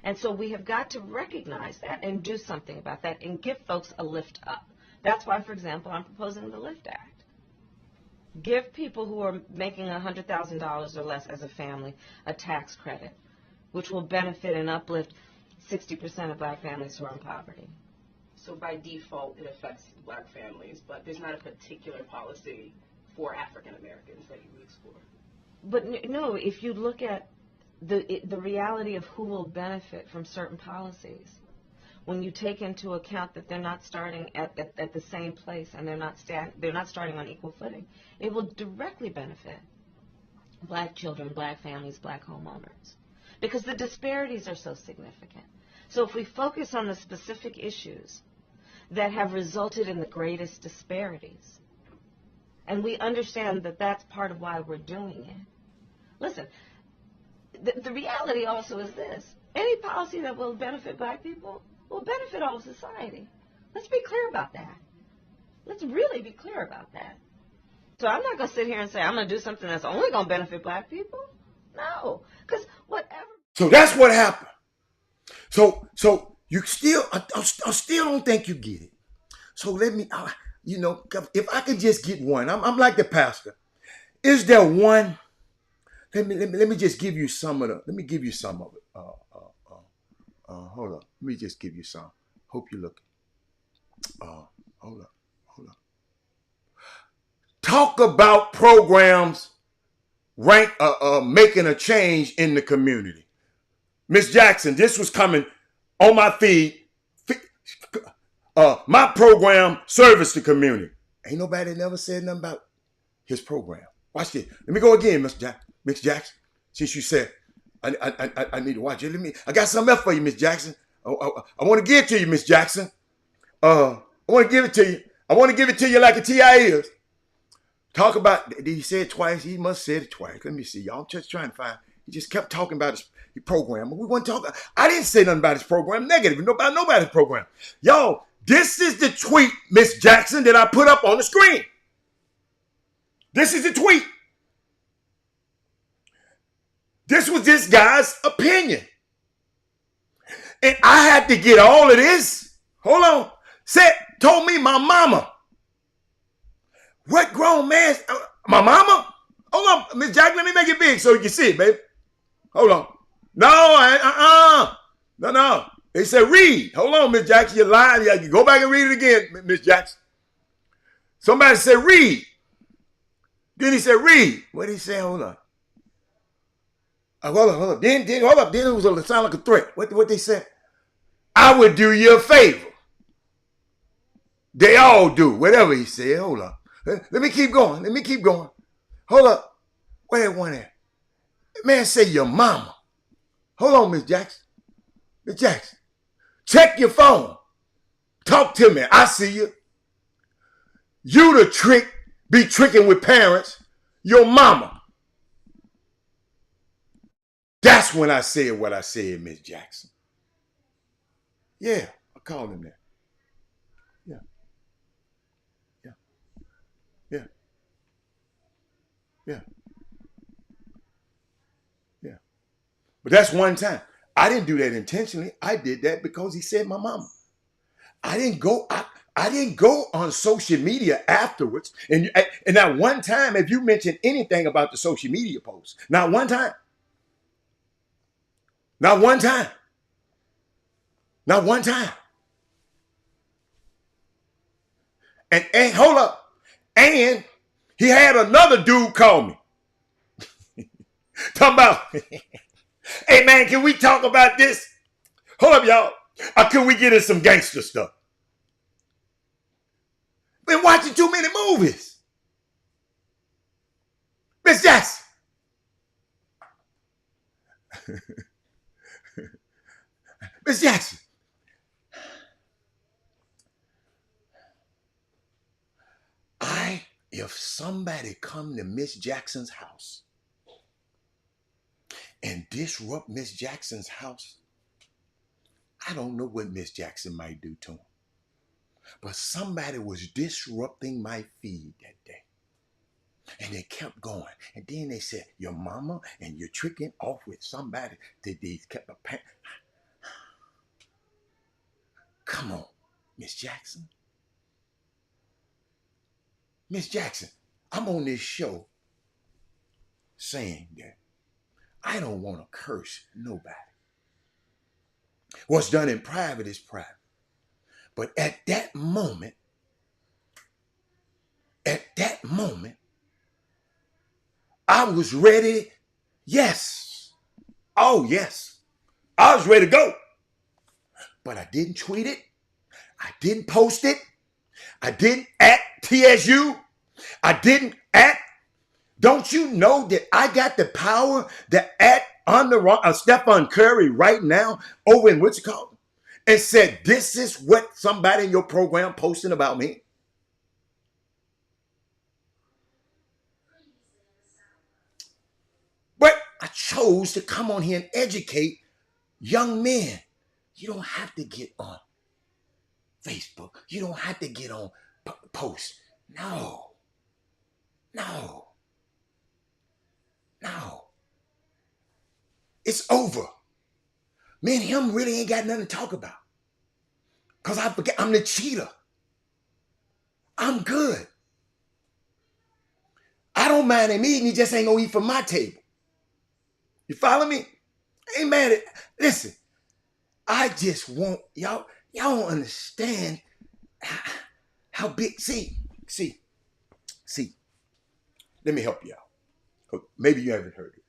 And so we have got to recognize that and do something about that and give folks a lift up. That's why, for example, I'm proposing the LIFT Act. Give people who are making $100,000 or less as a family a tax credit, which will benefit and uplift 60% of black families who are in poverty. So by default, it affects black families, but there's not a particular policy for African Americans that you would explore. But no, if you look at the reality of who will benefit from certain policies, when you take into account that they're not starting at the same place and they're not starting on equal footing, it will directly benefit black children, black families, black homeowners, because the disparities are so significant. So if we focus on the specific issues that have resulted in the greatest disparities, and we understand that that's part of why we're doing it. Listen, the reality also is this: any policy that will benefit black people will benefit all of society. Let's be clear about that. Let's really be clear about that. So I'm not going to sit here and say I'm going to do something that's only going to benefit black people. No, because whatever. So that's what happened. So you still, I still don't think you get it. So let me, if I could just get one, I'm like the pastor. Is there one? Let me just give you some of it. Let me give you some of it. Hold up. Let me just give you some. Hope you look. Hold up. Talk about programs making a change in the community. Miss Jackson, this was coming on my feed. My program service the community. Ain't nobody never said nothing about his program. Watch this. Let me go again, Miss Jackson. Since you said I need to watch it. I got something else for you, Miss Jackson. I want to give it to you, Miss Jackson. I want to give it to you. I want to give it to you like a TI is. Talk about, did he say it twice? He must have said it twice. Let me see. Y'all just trying to find. He just kept talking about his program. We want to talk. I didn't say nothing about his program negative. About nobody's program. Y'all, this is the tweet, Miss Jackson, that I put up on the screen. This is the tweet. This was this guy's opinion. And I had to get all of this. Hold on. Told me my mama. What grown man? My mama? Hold on, Miss Jackson, let me make it big so you can see it, baby. Hold on. No, No. They said read. Hold on, Miss Jackson, you're lying. You go back and read it again, Miss Jackson. Somebody said read. Then he said read. What did he say? Hold on. Hold up. Then hold up. Then it was a sound like a threat. What they said? I would do you a favor. They all do. Whatever he said. Hold up. Let me keep going. Hold up. Where that one at? Man say your mama. Hold on, Miss Jackson. Miss Jackson. Check your phone. Talk to me. I see you. You be tricking with parents. Your mama. That's when I said what I said, Miss Jackson. Yeah, I called him that. Yeah. But that's one time. I didn't do that intentionally. I did that because he said my mama. I didn't go on social media afterwards. And not one time have you mentioned anything about the social media post. Not one time. Not one time. Not one time. And hold up. And He had another dude call me. Talking about, hey man, can we talk about this? Hold up, y'all. Or can we get in some gangster stuff? Been watching too many movies. Miss Jackson. Miss Jackson. If somebody come to Miss Jackson's house and disrupt Miss Jackson's house, I don't know what Miss Jackson might do to him. But somebody was disrupting my feed that day. And they kept going. And then they said, your mama and you're tricking off with somebody. They kept a Come on, Miss Jackson. Miss Jackson, I'm on this show saying that I don't want to curse nobody. What's done in private is private. But at that moment, I was ready. Yes. Oh, yes. I was ready to go. But I didn't tweet it. I didn't post it. I didn't at TSU. I didn't at. Don't you know that I got the power that at Stephen Curry right now over in Wichita and said, this is what somebody in your program posting about me? But I chose to come on here and educate young men. You don't have to get on Facebook. You don't have to get on posts. No. It's over. Me and him really ain't got nothing to talk about. Because I forget I'm the cheater. I'm good. I don't mind him eating. He just ain't going to eat from my table. You follow me? Ain't mad at. Listen, I just want y'all don't understand how big. See. Let me help y'all. Maybe you haven't heard it.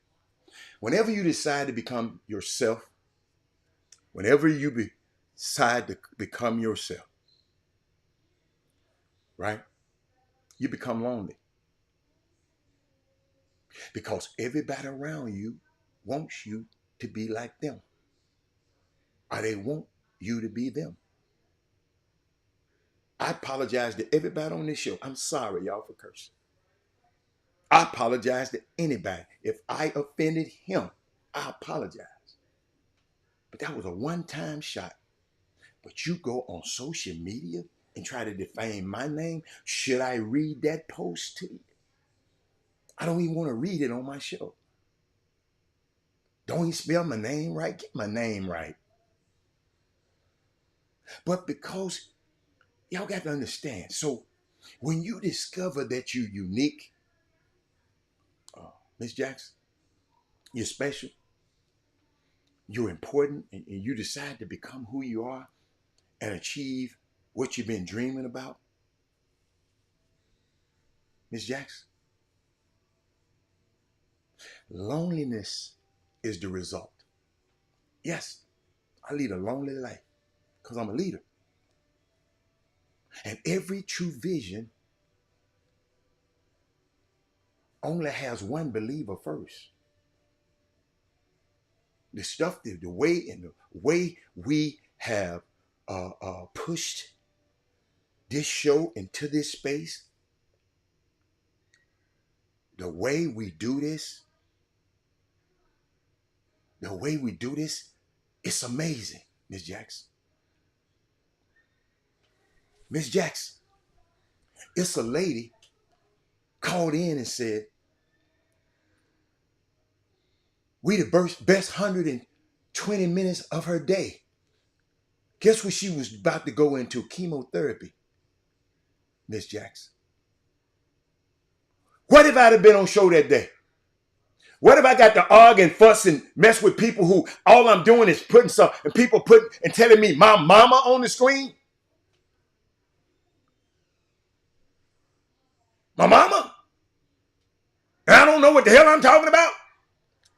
Whenever you decide to become yourself, right? You become lonely. Because everybody around you wants you to be like them. Or they want you to be them. I apologize to everybody on this show. I'm sorry, y'all, for cursing. I apologize to anybody. If I offended him, I apologize. But that was a one-time shot. But you go on social media and try to defame my name. Should I read that post to you? I don't even want to read it on my show. Don't you spell my name right? Get my name right. But because y'all got to understand. So when you discover that you're unique, Miss Jackson, you're special, you're important, and you decide to become who you are and achieve what you've been dreaming about, Miss Jackson, loneliness is the result. Yes, I lead a lonely life because I'm a leader. And every true vision only has one believer first. The stuff, the way we have pushed this show into this space, the way we do this, it's amazing, Miss Jackson. Miss Jackson, it's a lady called in and said, we the best 120 minutes of her day. Guess what she was about to go into? Chemotherapy, Miss Jackson. What if I'd have been on show that day? What if I got to argue and fuss and mess with people who all I'm doing is putting stuff and people putting and telling me my mama on the screen? My mama? don't know what the hell I'm talking about,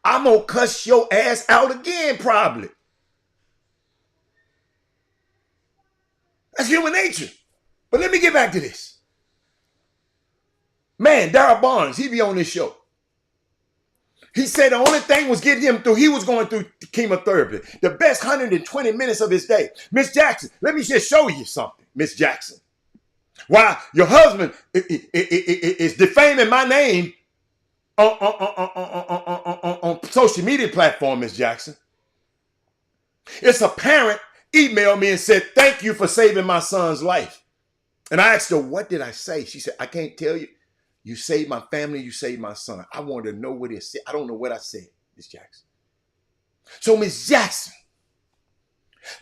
I'm going to cuss your ass out again, probably. That's human nature. But let me get back to this. Man, Darryl Barnes, he be on this show. He said the only thing was getting him through, he was going through chemotherapy. The best 120 minutes of his day. Miss Jackson, let me just show you something, Miss Jackson. Why your husband is defaming my name on social media platform, Miss Jackson. It's a parent emailed me and said, thank you for saving my son's life. And I asked her, what did I say? She said, I can't tell you. You saved my family, you saved my son. I wanted to know what it said. I don't know what I said, Miss Jackson. So, Miss Jackson,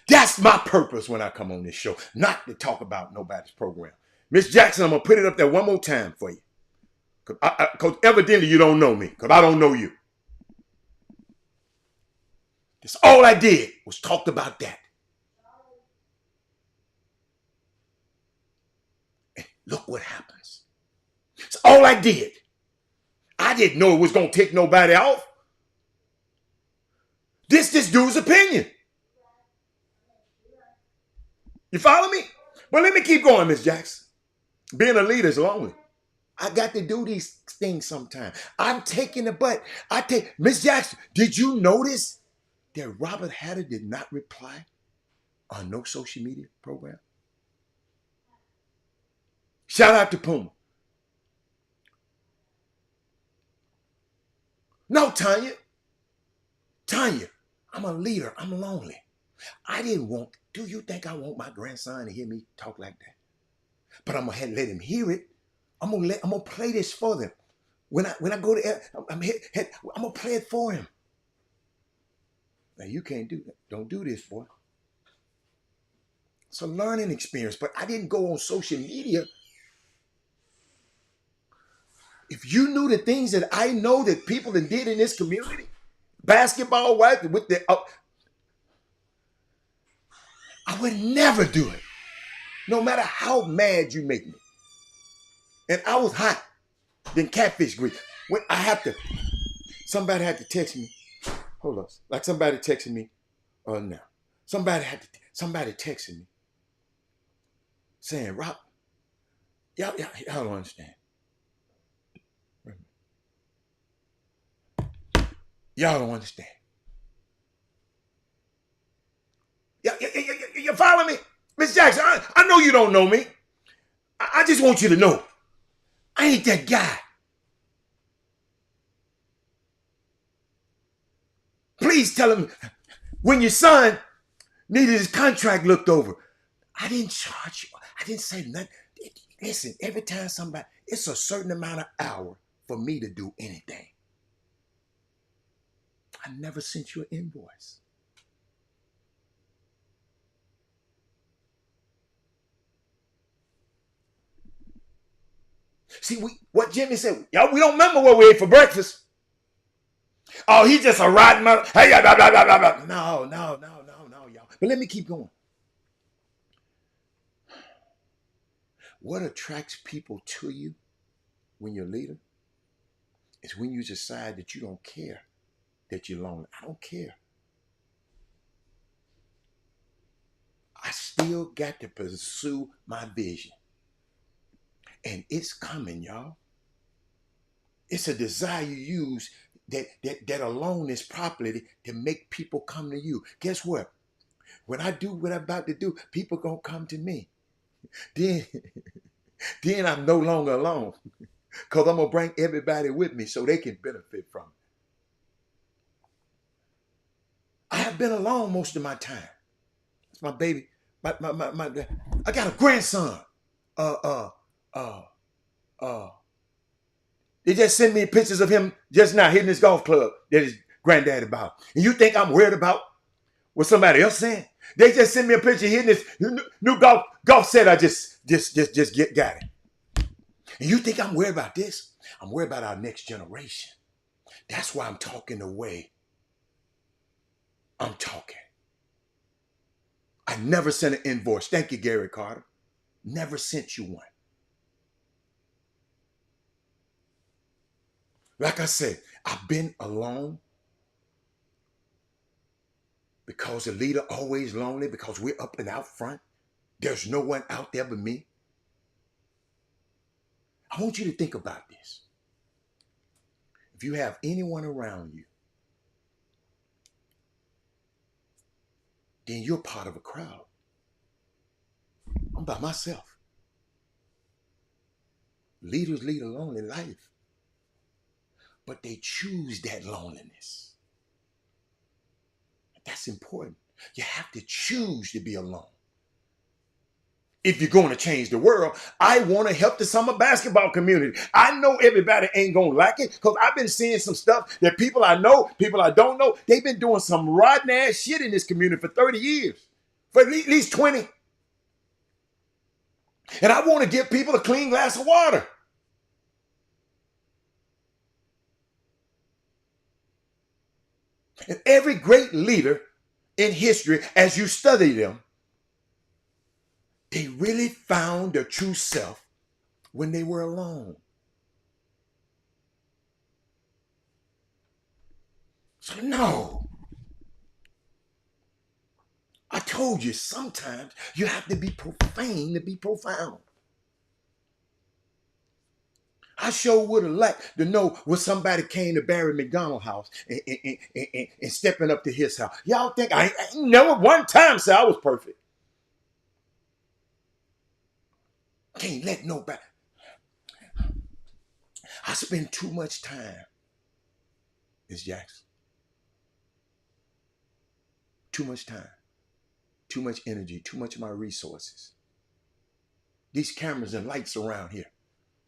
that's my purpose when I come on this show, not to talk about nobody's program. Miss Jackson, I'm going to put it up there one more time for you. Because evidently you don't know me, because I don't know you. That's all I did was talked about that. And look what happens. That's all I did. I didn't know it was going to take nobody off. This dude's opinion. You follow me? But let me keep going, Miss Jackson. Being a leader is lonely. I got to do these things sometimes. I'm taking the butt. Miss Jackson, did you notice that Robert Hatter did not reply on no social media program? Shout out to Puma. No, Tanya, I'm a leader. I'm lonely. Do you think I want my grandson to hear me talk like that? But I'm going to let him hear it. I'm going to play this for them. When I go to, I'm going to play it for him. Now, you can't do that. Don't do this, boy. It's a learning experience, but I didn't go on social media. If you knew the things that I know that people that did in this community, basketball, right, with the, I would never do it, no matter how mad you make me. And I was hot than catfish grease. When somebody had to text me. Hold on, like somebody texting me. Now, somebody texting me, saying, "Rob, y'all don't understand. Y'all don't understand. You follow me? Miss Jackson, I know you don't know me. I just want you to know, I ain't that guy. Please tell him when your son needed his contract looked over, I didn't charge you. I didn't say nothing. Listen, every time it's a certain amount of hour for me to do anything. I never sent you an invoice. See, what Jimmy said, y'all, we don't remember what we ate for breakfast. Oh, he's just a rotten mother. Hey, blah, blah, blah, blah, blah. No, y'all. But let me keep going. What attracts people to you when you're a leader is when you decide that you don't care that you're lonely. I don't care. I still got to pursue my vision. And it's coming, y'all. It's a desire you use that alone is properly to make people come to you. Guess what? When I do what I'm about to do, people gonna come to me. Then I'm no longer alone. Because I'm gonna bring everybody with me so they can benefit from it. I have been alone most of my time. It's my baby. I got a grandson. They just sent me pictures of him just now hitting his golf club that his granddaddy bought. And you think I'm worried about what somebody else saying? They just sent me a picture hitting this new golf set I just got it. And you think I'm worried about this? I'm worried about our next generation. That's why I'm talking the way I'm talking. I never sent an invoice. Thank you, Gary Carter. Never sent you one. Like I said, I've been alone because the leader always lonely because we're up and out front. There's no one out there but me. I want you to think about this. If you have anyone around you, then you're part of a crowd. I'm by myself. Leaders lead a lonely life, but they choose that loneliness. That's important. You have to choose to be alone. If you're going to change the world, I want to help the summer basketball community. I know everybody ain't going to like it because I've been seeing some stuff that people I know, people I don't know, they've been doing some rotten ass shit in this community for 30 years, for at least 20. And I want to give people a clean glass of water. And every great leader in history, as you study them, they really found their true self when they were alone. So no. I told you sometimes you have to be profane to be profound. I sure would have liked to know when somebody came to Barry McDonald's house and stepping up to his house. Y'all think I never one time said I was perfect. Can't let nobody. I spend too much time, Ms. Jackson. Too much time, too much energy, too much of my resources. These cameras and lights around here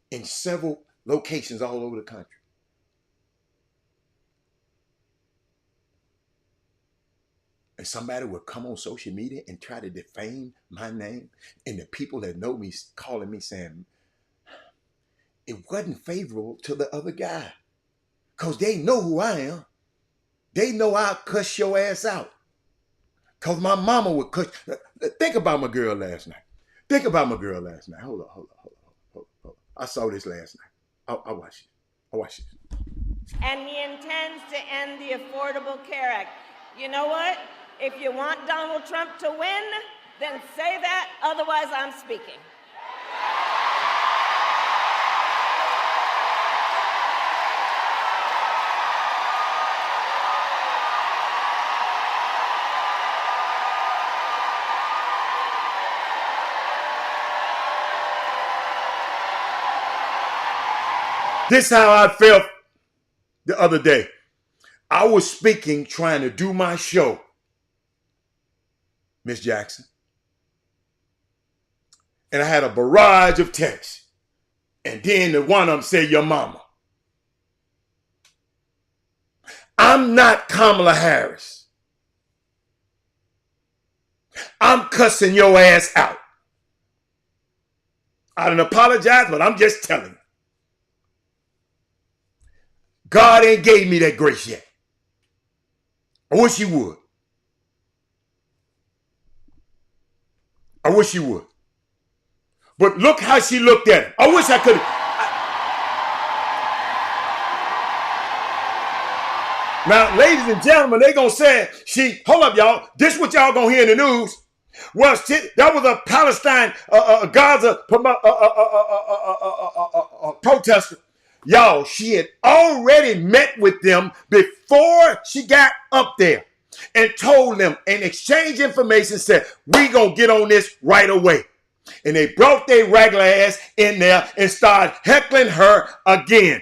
in several locations all over the country. And somebody will come on social media and try to defame my name, and the people that know me calling me saying it wasn't favorable to the other guy because they know who I am. They know I'll cuss your ass out because my mama would cuss. Think about my girl last night. Think about my girl last night. Hold on. I saw this last night. I watched it. I watched it. And he intends to end the Affordable Care Act. You know what? If you want Donald Trump to win, then say that, otherwise I'm speaking. This is how I felt the other day. I was speaking, trying to do my show, Miss Jackson. And I had a barrage of texts. And then the one of them said, your mama. I'm not Kamala Harris. I'm cussing your ass out. I don't apologize, but I'm just telling you. God ain't gave me that grace yet. I wish he would. I wish he would. But look how she looked at him. I wish I could have. Now, ladies and gentlemen, they gonna say hold up, y'all. This what y'all gonna hear in the news. Well, that was a Palestine, Gaza protester. Y'all, she had already met with them before she got up there and told them and exchanged information, said, we gonna get on this right away. And they brought their regular ass in there and started heckling her again.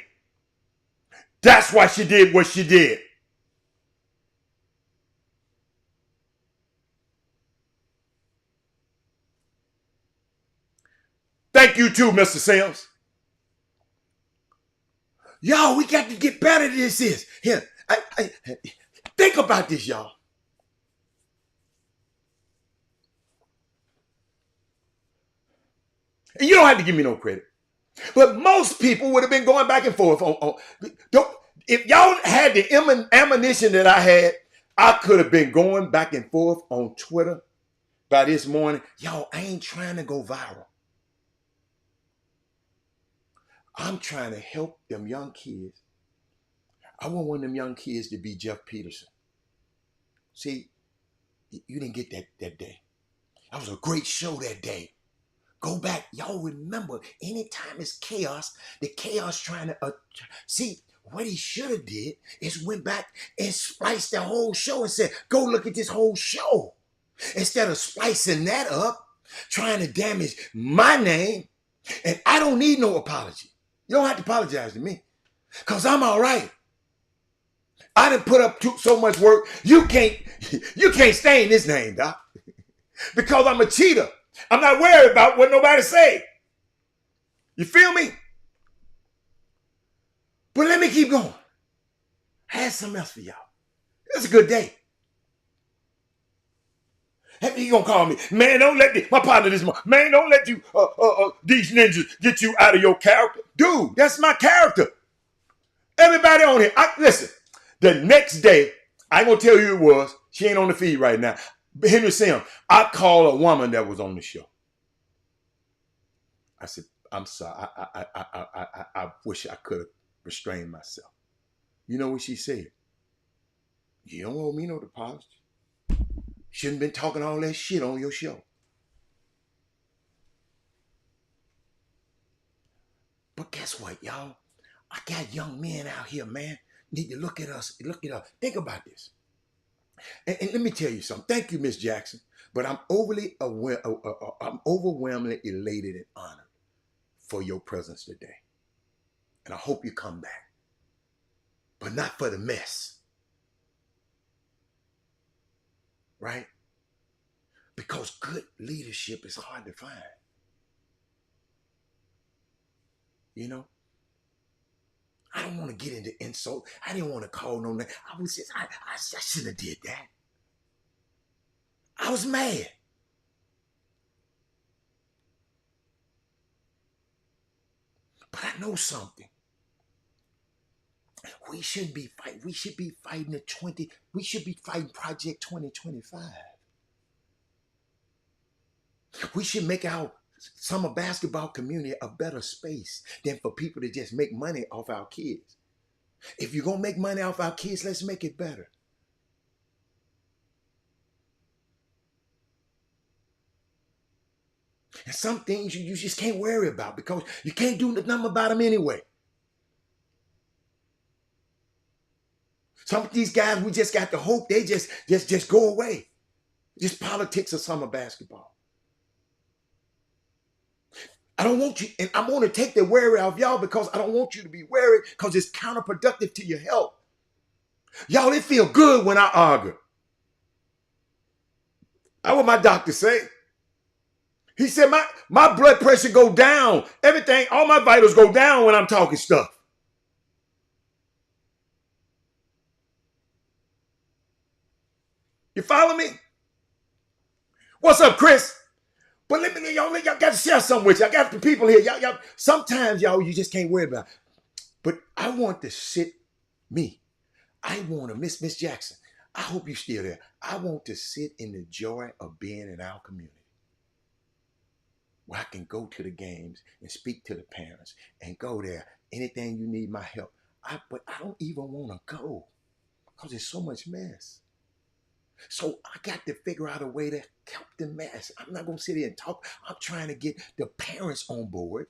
That's why she did what she did. Thank you too, Mr. Sims. Y'all, we got to get better than this is. Here, think about this, y'all. And you don't have to give me no credit. But most people would have been going back and forth if y'all had the ammunition that I had, I could have been going back and forth on Twitter by this morning. Y'all, I ain't trying to go viral. I'm trying to help them young kids I want one of them young kids to be Jeff Peterson. See, you didn't get that day. That was a great show that day. Go back. Y'all remember, anytime it's chaos, the chaos trying to... see, what he should have did is went back and spliced the whole show and said, go look at this whole show. Instead of splicing that up, trying to damage my name, and I don't need no apology. You don't have to apologize to me, because I'm all right. I done put up so much work. You can't stain this name, Doc, because I'm a cheater. I'm not worried about what nobody say. You feel me? But let me keep going. I had something else for y'all. It's a good day. He gonna call me, man. Don't let my partner this month, man. Don't let you these ninjas get you out of your character, dude. That's my character. Everybody on here, listen. The next day, I ain't gonna tell you who it was. She ain't on the feed right now. Henry Sim, I called a woman that was on the show. I said, I'm sorry. I wish I could have restrained myself. You know what she said? You don't owe me no apology. Shouldn't been talking all that shit on your show. But guess what, y'all? I got young men out here, man. Need to look at us. Look at us. Think about this. And let me tell you something. Thank you, Miss Jackson. But I'm I'm overwhelmingly elated and honored for your presence today. And I hope you come back. But not for the mess. Right? Because good leadership is hard to find. You know? I don't want to get into insult. I didn't want to call no name. I shouldn't have did that. I was mad. But I know something. We shouldn't be fighting. We should be fighting we should be fighting Project 2025. We should make our summer basketball community a better space than for people to just make money off our kids. If you're going to make money off our kids, let's make it better. And some things you just can't worry about because you can't do nothing about them anyway. Some of these guys, we just got to hope they just go away. Just politics of summer basketball. I don't want you, and I'm going to take the worry off y'all because I don't want you to be worried because it's counterproductive to your health. Y'all, it feel good when I argue. That's what my doctor say. He said my blood pressure go down. Everything, all my vitals go down when I'm talking stuff. You follow me? What's up, Chris? But let me, y'all got to share something with you. I got the people here. Y'all, sometimes, y'all, you just can't worry about it. But I want to sit, I want to, Miss Jackson, I hope you're still there. I want to sit in the joy of being in our community, where I can go to the games and speak to the parents and go there. Anything you need my help. But I don't even want to go because there's so much mess. So I got to figure out a way to help the mess. I'm not going to sit here and talk. I'm trying to get the parents on board.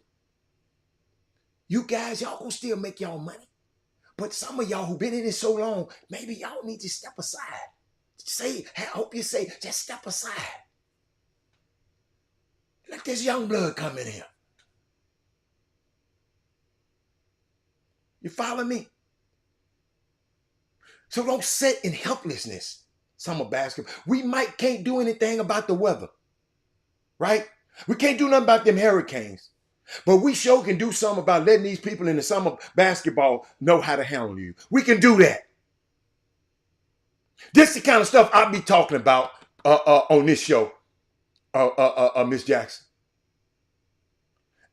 You guys, y'all going to still make y'all money. But some of y'all who've been in it so long, maybe y'all need to step aside. I hope you say, just step aside. Let this young blood come in here. You follow me? So don't sit in helplessness. Summer basketball. We can't do anything about the weather, right? We can't do nothing about them hurricanes, but we sure can do something about letting these people in the summer basketball know how to handle you. We can do that. This is the kind of stuff I'll be talking about on this show, Miss Jackson.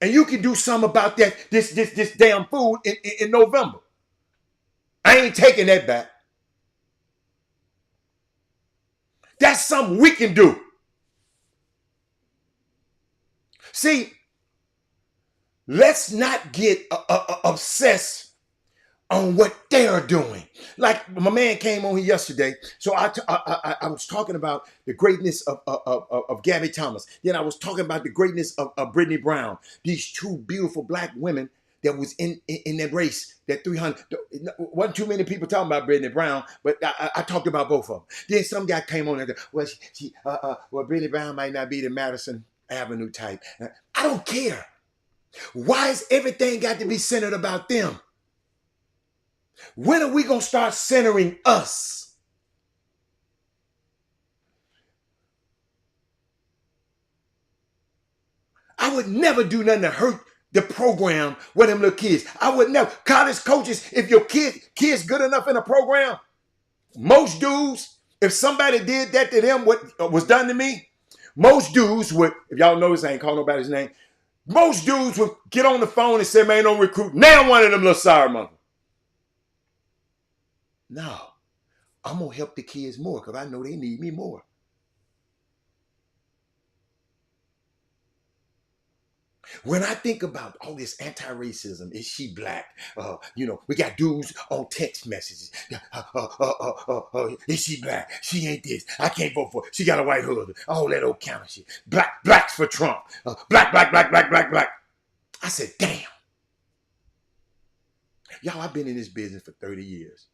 And you can do something about that. This damn food in November. I ain't taking that back. That's something we can do. See, let's not get obsessed on what they're doing. Like my man came on here yesterday, so I was talking about the greatness of Gabby Thomas. Then I was talking about the greatness of Brittany Brown. These two beautiful black women that was in that race, that 300. Wasn't too many people talking about Brittany Brown, but I talked about both of them. Then some guy came on and said, well, Brittany Brown might not be the Madison Avenue type. I don't care. Why is everything got to be centered about them? When are we going to start centering us? I would never do nothing to hurt the program with them little kids. I would never. College coaches, if your kid's good enough in a program, most dudes, if somebody did that to them, what was done to me, most dudes would, if y'all notice I ain't call nobody's name, most dudes would get on the phone and say, man, don't recruit. Now one of them little sorry mother. No, I'm going to help the kids more because I know they need me more. When I think about all this anti-racism, is she black? We got dudes on text messages. Is she black? She ain't this. I can't vote for her. She got a white hood. All that old counter shit. Blacks for Trump. Black. I said, damn. Y'all, I've been in this business for 30 years.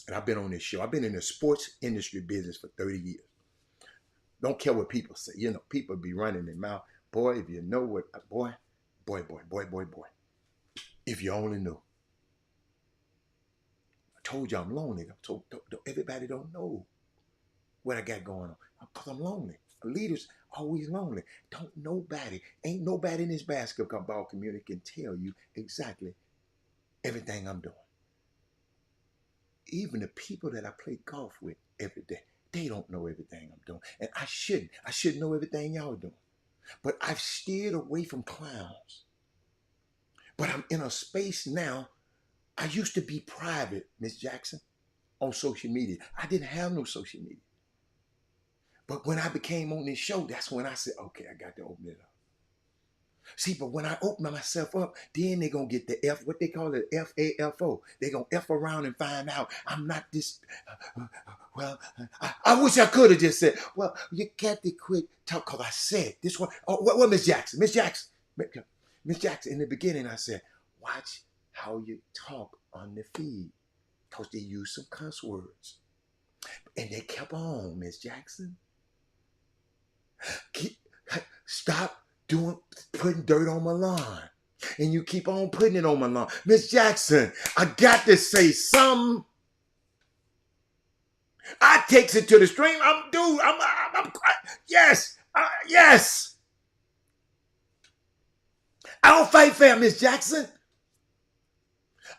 And I've been on this show. I've been in the sports industry business for 30 years. Don't care what people say. People be running their mouth. Boy, if you know what, boy. If you only knew. I told you I'm lonely. Everybody don't know what I got going on. Because I'm lonely. Leaders always lonely. Ain't nobody in this basketball community can tell you exactly everything I'm doing. Even the people that I play golf with every day, they don't know everything I'm doing. And I shouldn't. I should know everything y'all are doing. But I've steered away from clowns. But I'm in a space now. I used to be private, Miss Jackson, on social media. I didn't have no social media. But when I became on this show, that's when I said, okay, I got to open it up. See, but when I open myself up, then they're going to get the F, what they call it, FAFO. They're going to F around and find out I'm not this. I wish I could have just said, well, you got to quit talk, because I said this one. Oh, what, Miss Jackson? Miss Jackson, in the beginning, I said, watch how you talk on the feed, because they use some cuss words. And they kept on, Miss Jackson. Stop putting dirt on my lawn. And you keep on putting it on my lawn. Miss Jackson, I got to say something. I takes it to the stream. Yes. I don't fight fair, Miss Jackson.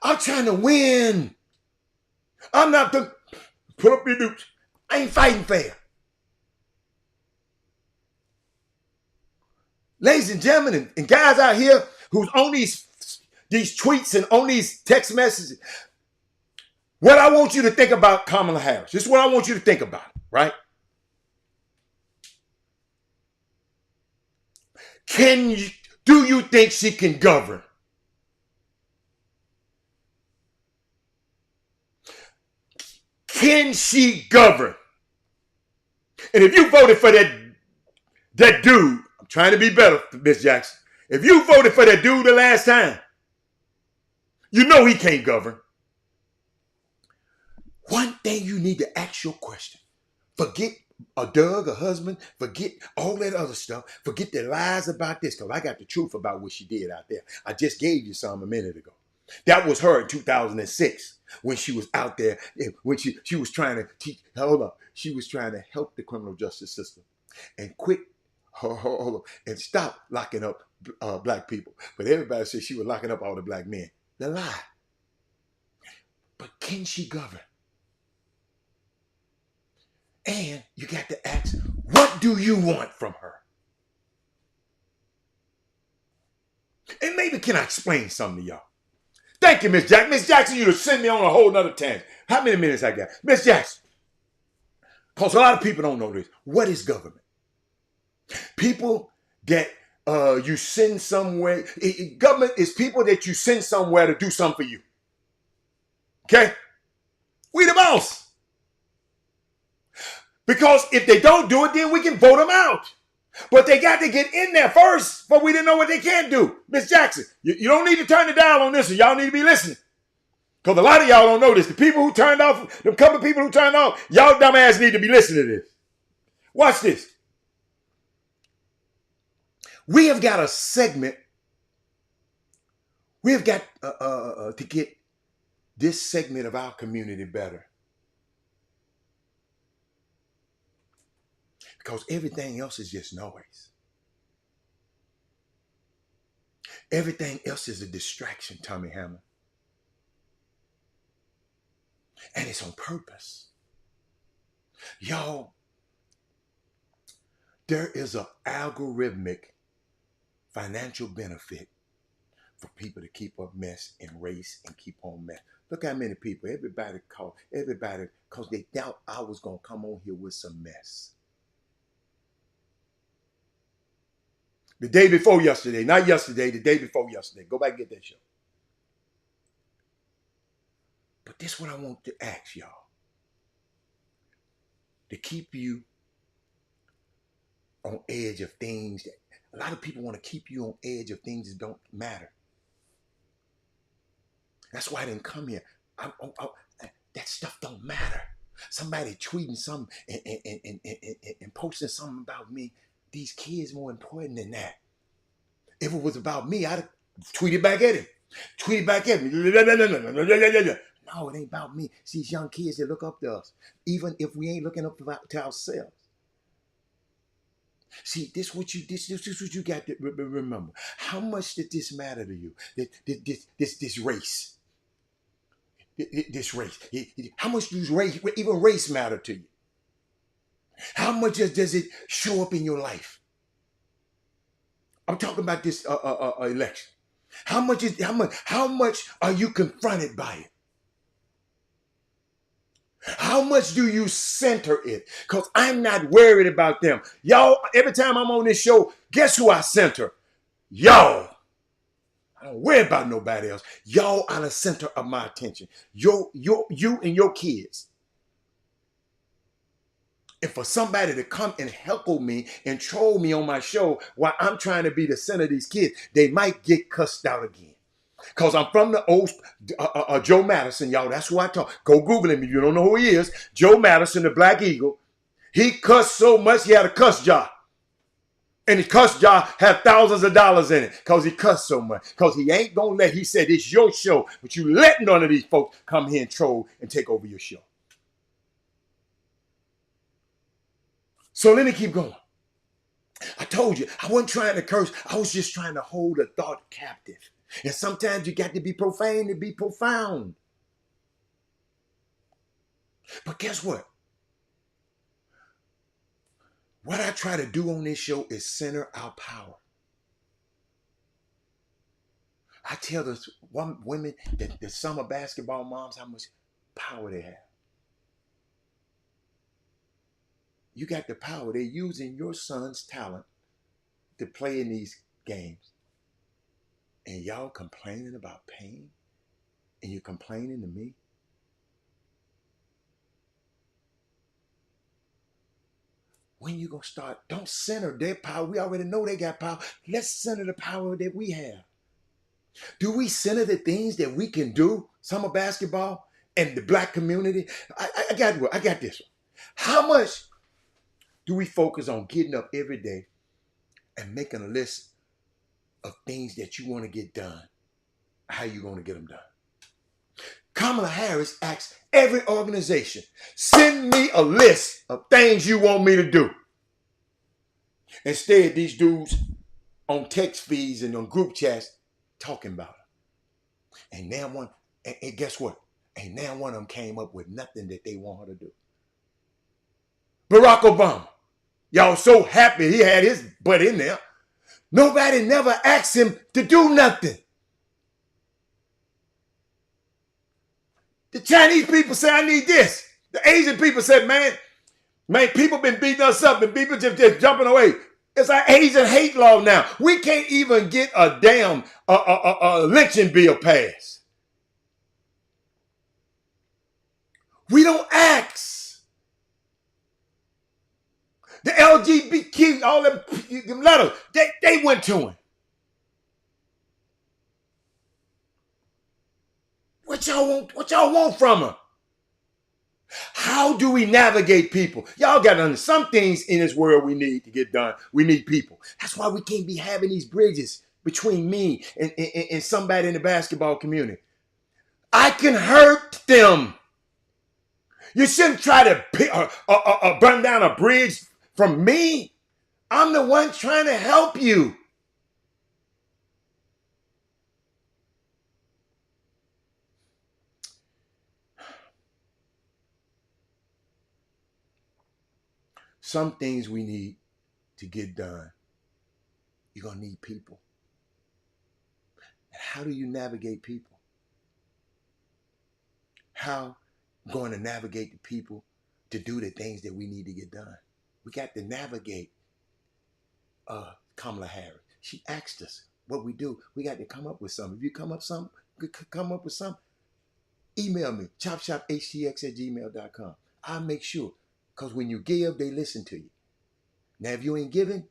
I'm trying to win. I'm not the put up your dukes. I ain't fighting fair. Ladies and gentlemen, and guys out here who's on these tweets and on these text messages, what I want you to think about Kamala Harris. This is what I want you to think about, right? Do you think she can govern? Can she govern? And if you voted for that dude, I'm trying to be better, Miss Jackson. If you voted for that dude the last time, you know he can't govern. One thing you need to ask your question. Forget a Doug, a husband. Forget all that other stuff. Forget the lies about this, because I got the truth about what she did out there. I just gave you some a minute ago. That was her in 2006 when she was out there, when she was trying to teach. Hold up. She was trying to help the criminal justice system and quit and stop locking up black people. But everybody said she was locking up all the black men. The lie. But can she govern? And you got to ask, what do you want from her? And maybe can I explain something to y'all? Thank you, Miss Jackson. Miss Jackson, you'd have sent me on a whole nother tangent. How many minutes I got? Miss Jackson. Because a lot of people don't know this. What is government? People that you send somewhere. Government is people that you send somewhere to do something for you. Okay? We the boss. Because if they don't do it, then we can vote them out. But they got to get in there first, but we didn't know what they can't do. Miss Jackson, you don't need to turn the dial on this, and y'all need to be listening. Because a lot of y'all don't know this. The people who turned off, the couple of people who turned off, y'all dumbass need to be listening to this. Watch this. We have got a segment. We have got to get this segment of our community better. Because everything else is just noise. Everything else is a distraction, Tommy Hammer. And it's on purpose. Y'all, there is an algorithmic financial benefit for people to keep up mess and race and keep on mess. Look how many people, everybody, because they doubt I was going to come on here with some mess. The day before yesterday, not yesterday, the day before yesterday. Go back and get that show. But this is what I want to ask y'all. To keep you on edge of things that a lot of people want to keep you on edge of things that don't matter. That's why I didn't come here. That stuff don't matter. Somebody tweeting something and posting something about me. These kids more important than that. If it was about me, I'd have tweeted back at him. Tweeted back at me. No, it ain't about me. It's these young kids that look up to us. Even if we ain't looking up to ourselves. See, this is what you got to remember. How much did this matter to you? This race. This race. How much does even race matter to you? How much does it show up in your life? I'm talking about this election. How much are you confronted by it? How much do you center it? Because I'm not worried about them. Y'all, every time I'm on this show, guess who I center? Y'all. I don't worry about nobody else. Y'all are the center of my attention. You and your kids. And for somebody to come and heckle me and troll me on my show while I'm trying to be the center of these kids, they might get cussed out again. Because I'm from the old Joe Madison, y'all. That's who I talk. Go Google him if you don't know who he is. Joe Madison, the Black Eagle. He cussed so much he had a cuss jar. And his cuss jar had thousands of dollars in it because he cussed so much. Because he ain't going to let, he said, it's your show, but you let none of these folks come here and troll and take over your show. So let me keep going. I told you, I wasn't trying to curse. I was just trying to hold a thought captive. And sometimes you got to be profane to be profound. But guess what? What I try to do on this show is center our power. I tell the women, the summer basketball moms, how much power they have. You got the power. They're using your son's talent to play in these games. And y'all complaining about pain? And you're complaining to me? When you going to start? Don't center their power. We already know they got power. Let's center the power that we have. Do we center the things that we can do? Summer basketball and the black community? I got this one. How much do we focus on getting up every day and making a list of things that you want to get done? How you going to get them done? Kamala Harris asks every organization, send me a list of things you want me to do. Instead, these dudes on text feeds and on group chats talking about it. And now and guess what? And now one of them came up with nothing that they want her to do. Barack Obama. Y'all so happy he had his butt in there. Nobody never asked him to do nothing. The Chinese people say, I need this. The Asian people said, man, people been beating us up and people just jumping away. It's an Asian hate law now. We can't even get a damn lynching bill passed. We don't ask. The LGBTQ, all them letters, they went to him. What y'all want from him? How do we navigate people? Y'all got to understand, some things in this world we need to get done. We need people. That's why we can't be having these bridges between me and somebody in the basketball community. I can hurt them. You shouldn't try to burn down a bridge from me. I'm the one trying to help you. Some things we need to get done. You're going to need people. And how do you navigate people? How going to navigate the people to do the things that we need to get done? We got to navigate Kamala Harris. She asked us what we do. We got to come up with something. If you come up with something, email me, chopshophtx@gmail.com. I'll make sure. Because when you give, they listen to you. Now, if you ain't giving,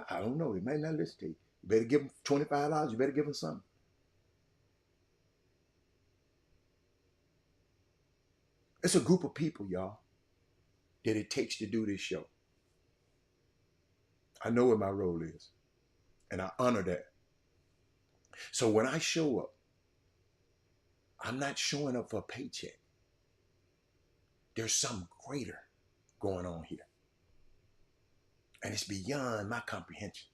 I don't know, they might not listen to you. You better give them $25. You better give them something. It's a group of people, y'all, that it takes to do this show. I know what my role is, and I honor that. So when I show up, I'm not showing up for a paycheck. There's something greater going on here. And it's beyond my comprehension.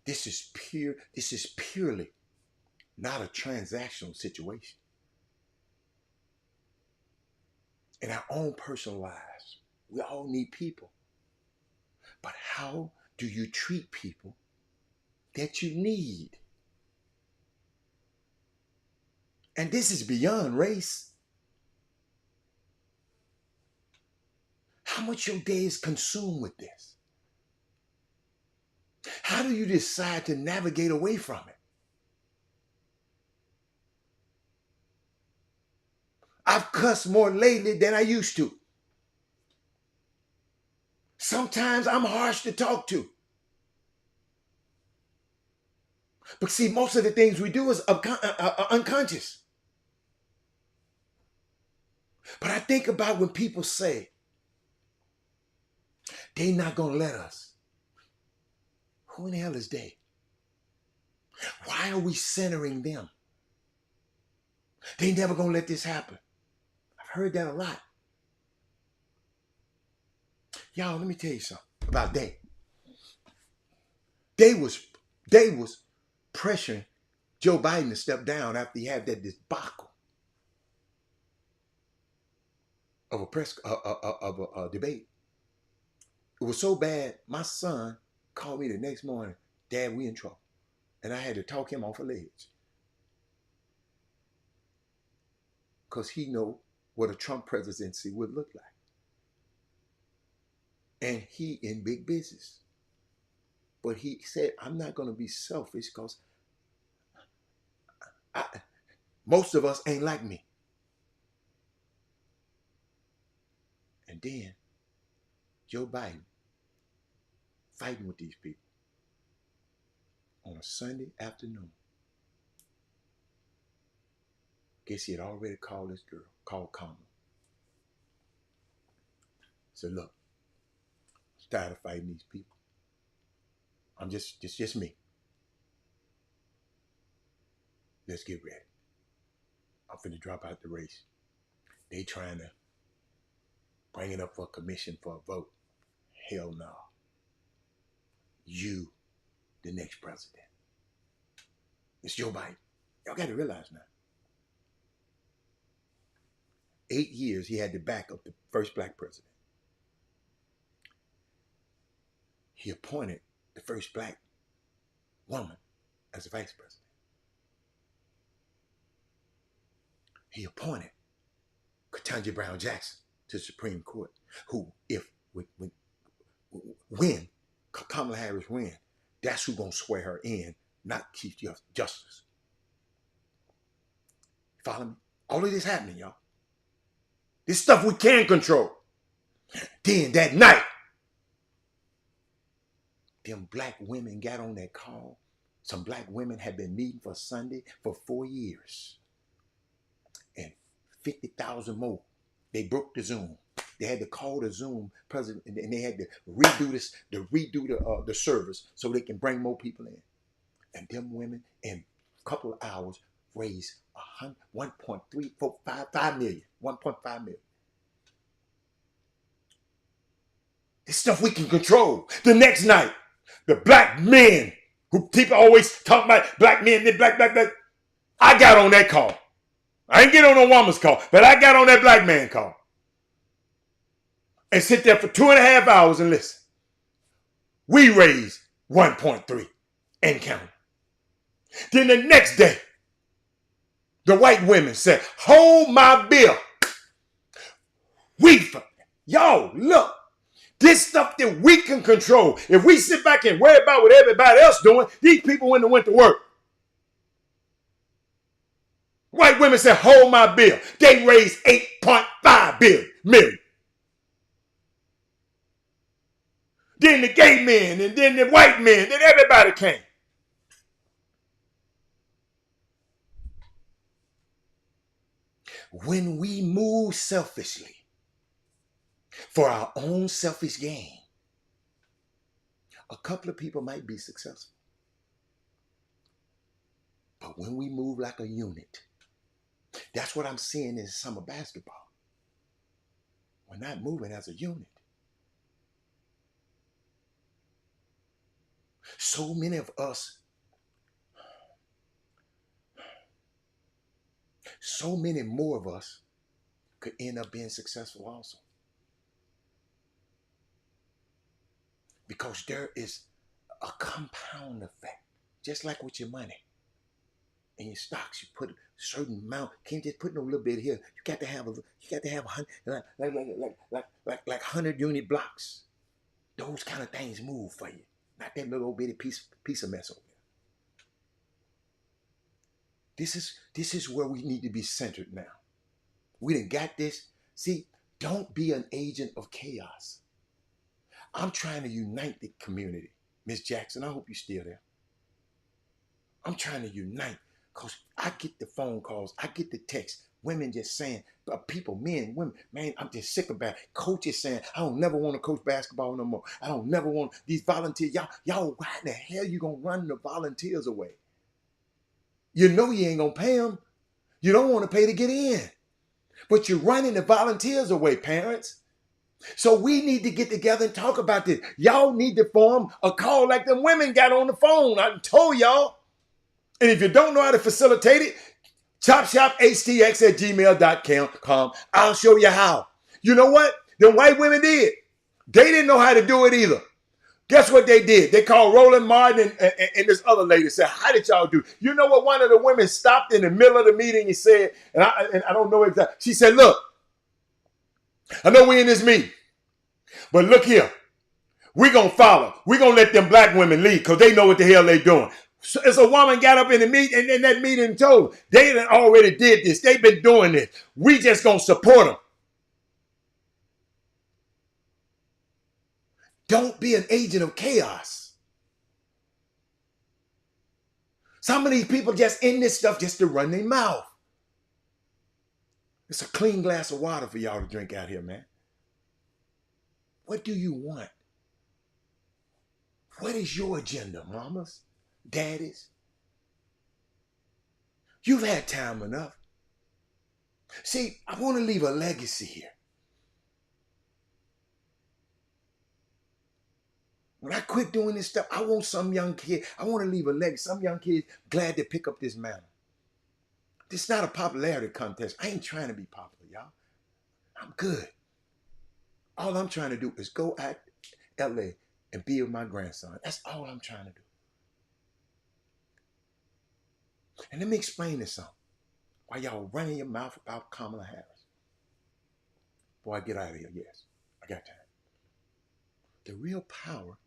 This is purely not a transactional situation. In our own personal lives, we all need people. But how do you treat people that you need? And this is beyond race. How much your day is consumed with this? How do you decide to navigate away from it? I've cussed more lately than I used to. Sometimes I'm harsh to talk to. But see, most of the things we do is unconscious. But I think about when people say, they not going to let us. Who in the hell is they? Why are we centering them? They never going to let this happen. I've heard that a lot. Y'all, let me tell you something about they. They was pressuring Joe Biden to step down after he had that debacle of a debate. It was so bad, my son called me the next morning, Dad, we in trouble. And I had to talk him off a ledge. Because he know what a Trump presidency would look like. And he in big business. But he said, I'm not going to be selfish because most of us ain't like me. And then Joe Biden fighting with these people on a Sunday afternoon. Guess he had already called this girl, called Kamala. Said, look, I'm tired of fighting these people. I'm just me. Let's get ready. I'm finna drop out the race. They trying to bring it up for a commission for a vote. Hell no. You, the next president. It's Joe Biden. Y'all got to realize now. 8 years he had the back of the first black president. He appointed the first black woman as the vice president. He appointed Ketanji Brown Jackson to the Supreme Court, who, when Kamala Harris win, That's who's going to swear her in, not Chief Justice. Follow me? All of this happening, y'all. This stuff we can control. Then that night, them black women got on that call. Some black women had been meeting for Sunday for 4 years. And 50,000 more. They broke the Zoom. They had to call the Zoom president, and they had to redo the service so they can bring more people in. And them women in a couple of hours raised 1.345 million. 1.5 million. This stuff we can control. The next night, the black men who people always talk about, black men, black. I got on that call. I ain't get on no woman's call, but I got on that black man call. And sit there for 2.5 hours and listen. We raised 1.3 and counting. Then the next day, the white women said, hold my bill. Y'all, look. This stuff that we can control. If we sit back and worry about what everybody else doing, these people wouldn't have went to work. White women said, hold my bill. They raised 8.5 million. Then the gay men, and then the white men, then everybody came. When we move selfishly for our own selfish gain, a couple of people might be successful. But when we move like a unit, that's what I'm seeing in summer basketball. We're not moving as a unit. So many of us, so many more of us could end up being successful also. Because there is a compound effect, just like with your money. In your stocks, you put a certain amount. Can't just put no little bit here. You got to have 100 unit blocks. Those kind of things move for you. Not that little bitty piece of mess over there. This is where we need to be centered now. We done got this. See, don't be an agent of chaos. I'm trying to unite the community. Miss Jackson, I hope you're still there. I'm trying to unite because I get the phone calls. I get the texts. Women just saying, people, men, women, man, I'm just sick about it. Coaches saying, I don't never want to coach basketball no more. I don't never want these volunteers. Y'all, why in the hell you going to run the volunteers away? You know you ain't going to pay them. You don't want to pay to get in. But you're running the volunteers away, parents. So we need to get together and talk about this. Y'all need to form a call like them women got on the phone. I told y'all. And if you don't know how to facilitate it, Chop Shop Htx at gmail.com. I'll show you how. You know what? The white women did. They didn't know how to do it either. Guess what they did? They called Roland Martin and this other lady said, how did y'all do? You know what? One of the women stopped in the middle of the meeting and said, and I don't know exactly. She said, look, I know we in this meeting, but look here. We're going to follow. We're going to let them black women lead because they know what the hell they doing. So as a woman got up in the meeting and in that meeting told, they already did this. They've been doing this. We just going to support them. Don't be an agent of chaos. Some of these people just in this stuff just to run their mouth. It's a clean glass of water for y'all to drink out here, man. What do you want? What is your agenda, mamas, daddies? You've had time enough. See, I want to leave a legacy here. When I quit doing this stuff, I want some young kid, I want to leave a legacy. Some young kids glad to pick up this mantle. This is not a popularity contest. I ain't trying to be popular, y'all. I'm good. All I'm trying to do is go at LA and be with my grandson. That's all I'm trying to do. And let me explain this something. While y'all running your mouth about Kamala Harris. Before I get out of here, yes, I got time. The real power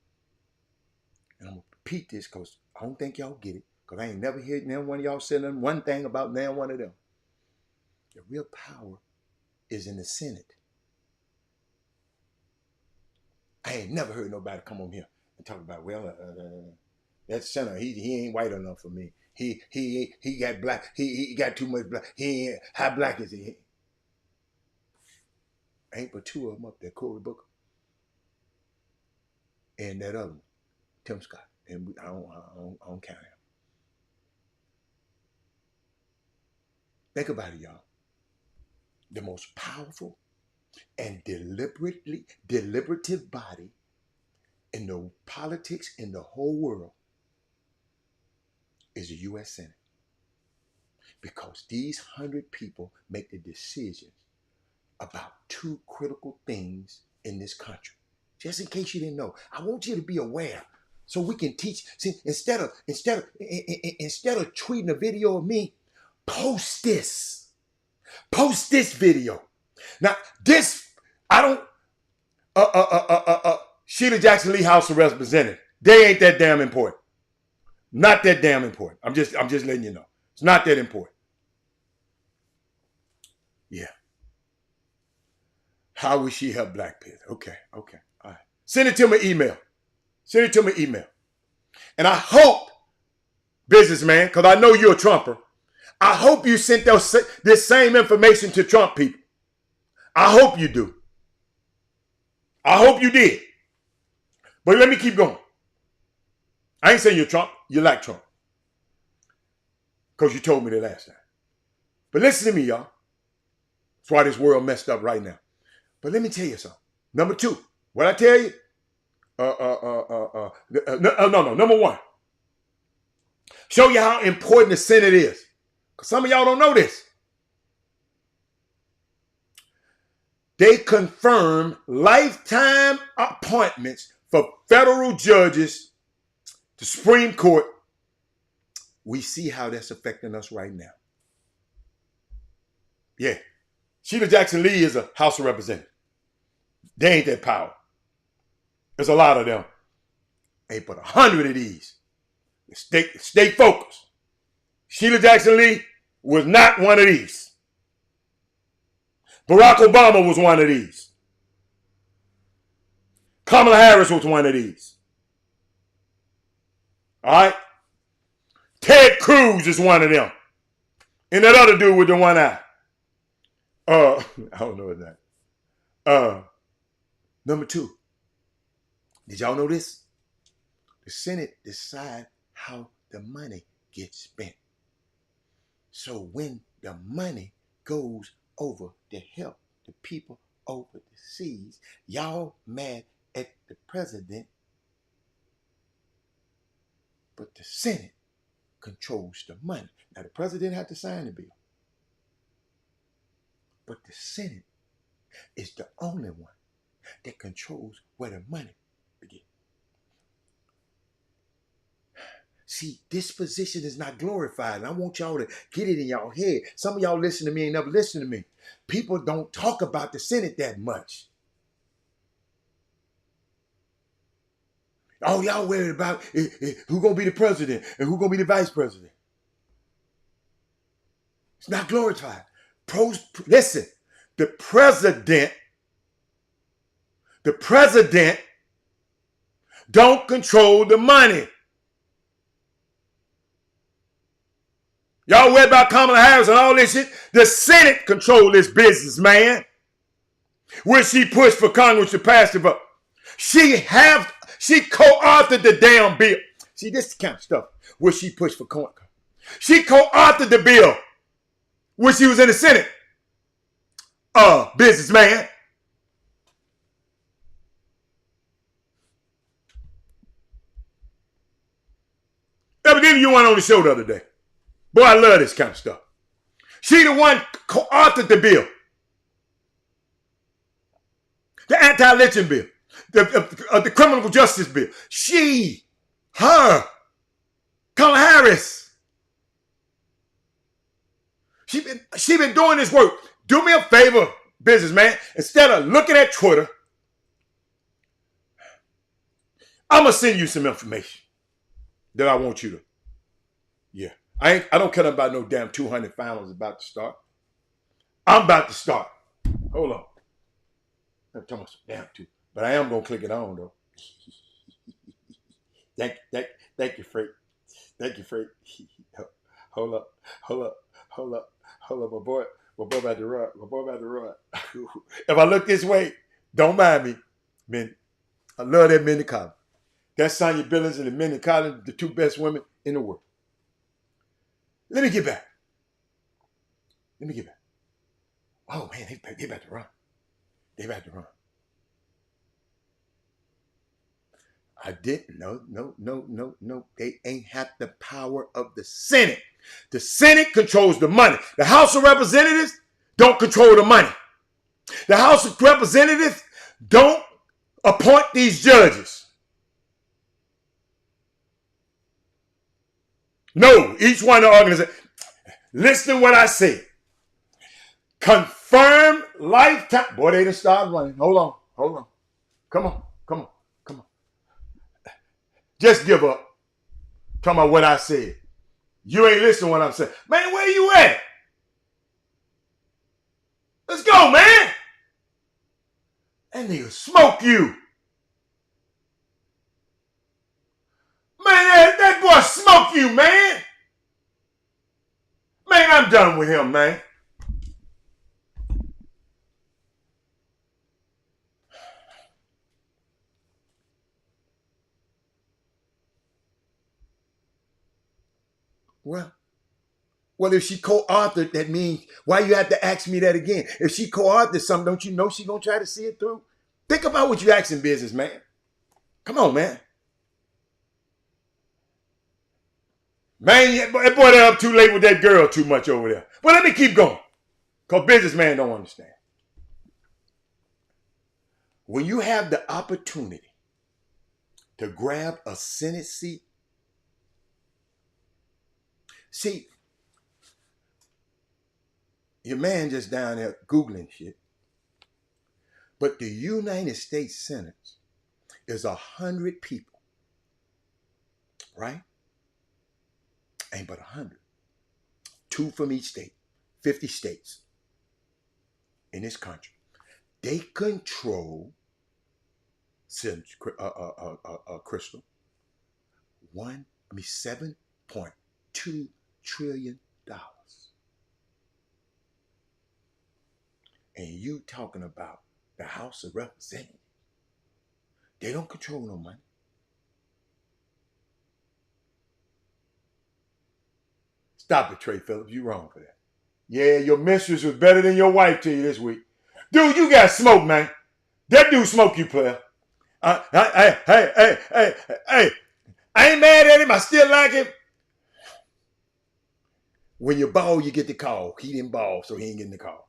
And I'm going to repeat this because I don't think y'all get it. Because I ain't never heard none one of y'all saying one thing about none one of them. The real power is in the Senate. I ain't never heard nobody come on here and talk about, well, that senator, he ain't white enough for me. He got black. He got too much black. He ain't, how black is he? Ain't but two of them up there, Cory Booker and that other one, Tim Scott. And I don't count him. Think about it, y'all. The most powerful and deliberative body in the politics in the whole world is the U.S. Senate. Because these 100 people make the decisions about two critical things in this country. Just in case you didn't know, I want you to be aware so we can teach. See, instead of tweeting a video of me, post this video. Now, this I don't. Sheila Jackson Lee House of Representatives. They ain't that damn important. Not that damn important. I'm just letting you know. It's not that important. Yeah. How would she help black people? Okay. All right. Send it to my email. And I hope, businessman, because I know you're a Trumper, I hope you sent this same information to Trump people. I hope you do. I hope you did. But let me keep going. I ain't saying you're Trump. You like Trump. Because you told me that last time. But listen to me, y'all. That's why this world messed up right now. But let me tell you something. Number two, what I tell you? No. Number one, show you how important the Senate is. Because some of y'all don't know this. They confirm lifetime appointments for federal judges to Supreme Court. We see how that's affecting us right now. Yeah. Sheila Jackson Lee is a House of Representatives. They ain't that power. There's a lot of them. Ain't but 100 of these. Stay focused. Sheila Jackson Lee was not one of these. Barack Obama was one of these. Kamala Harris was one of these. All right? Ted Cruz is one of them. And that other dude with the one eye. I don't know his name. Number two. Did y'all know this? The Senate decide how the money gets spent. So when the money goes over to help the people over the seas, y'all mad at the president, but the Senate controls the money. Now the president had to sign the bill, but the Senate is the only one that controls where the money begins. See, this position is not glorified. And I want y'all to get it in y'all head. Some of y'all listen to me and never listen to me. People don't talk about the Senate that much. All y'all worried about is who's going to be the president and who's going to be the vice president. It's not glorified. Listen, the president don't control the money. Y'all worried about Kamala Harris and all this shit? The Senate control this business, man. When she pushed for Congress to pass the vote. She co-authored the damn bill. See, this is the kind of stuff where she pushed for Congress. She co-authored the bill when she was in the Senate. Businessman. Evidently you weren't on the show the other day. Boy, I love this kind of stuff. She the one co-authored the bill. The anti-lynching bill. The criminal justice bill. Kamala Harris. She been doing this work. Do me a favor, businessman. Instead of looking at Twitter, I'm going to send you some information. that I want you to. Yeah. I don't care about no damn 200 finals about to start. I'm about to start. Hold on. I'm talking about some damn two. But I am gonna click it on though. Thank you, Frank. Thank you, Frank. Hold up, hold up, hold up, hold up, my boy about to run. My boy about to run. If I look this way, don't mind me. Man, I love that Minnie Collins. That's Sonya Billings and the Minnie Collins, the two best women in the world. Let me get back. Let me get back. Oh man, they about to run. They about to run. I didn't. No. They ain't have the power of the Senate. The Senate controls the money. The House of Representatives don't control the money. The House of Representatives don't appoint these judges. No, each one of the organizations. Listen to what I say. Confirmed lifetime. Boy, they done started running. Hold on. Come on. Just give up. Talking about what I said. You ain't listening to what I'm saying. Man, where you at? Let's go, man. That nigga smoke you. Man, that boy smoke you, man. Man, I'm done with him, man. Well, if she co-authored, that means, why you have to ask me that again? If she co-authored something, don't you know she gonna try to see it through? Think about what you asking business, man. Come on, man. Man, that boy that up too late with that girl too much over there. Well, let me keep going. Because businessman don't understand. When you have the opportunity to grab a Senate seat, see, your man just down there Googling shit. But the United States Senate is 100 people, right? Ain't but 100. 2 from each state. 50 states in this country. They control, Crystal, $7.2 trillion. And you talking about the House of Representatives. They don't control no money. Stop it, Trey Phillips. You wrong for that. Yeah, your mistress was better than your wife to you this week. Dude, you got smoke, man. That dude smoke you, player. Hey. I ain't mad at him. I still like him. When you ball, you get the call. He didn't ball, so he ain't getting the call.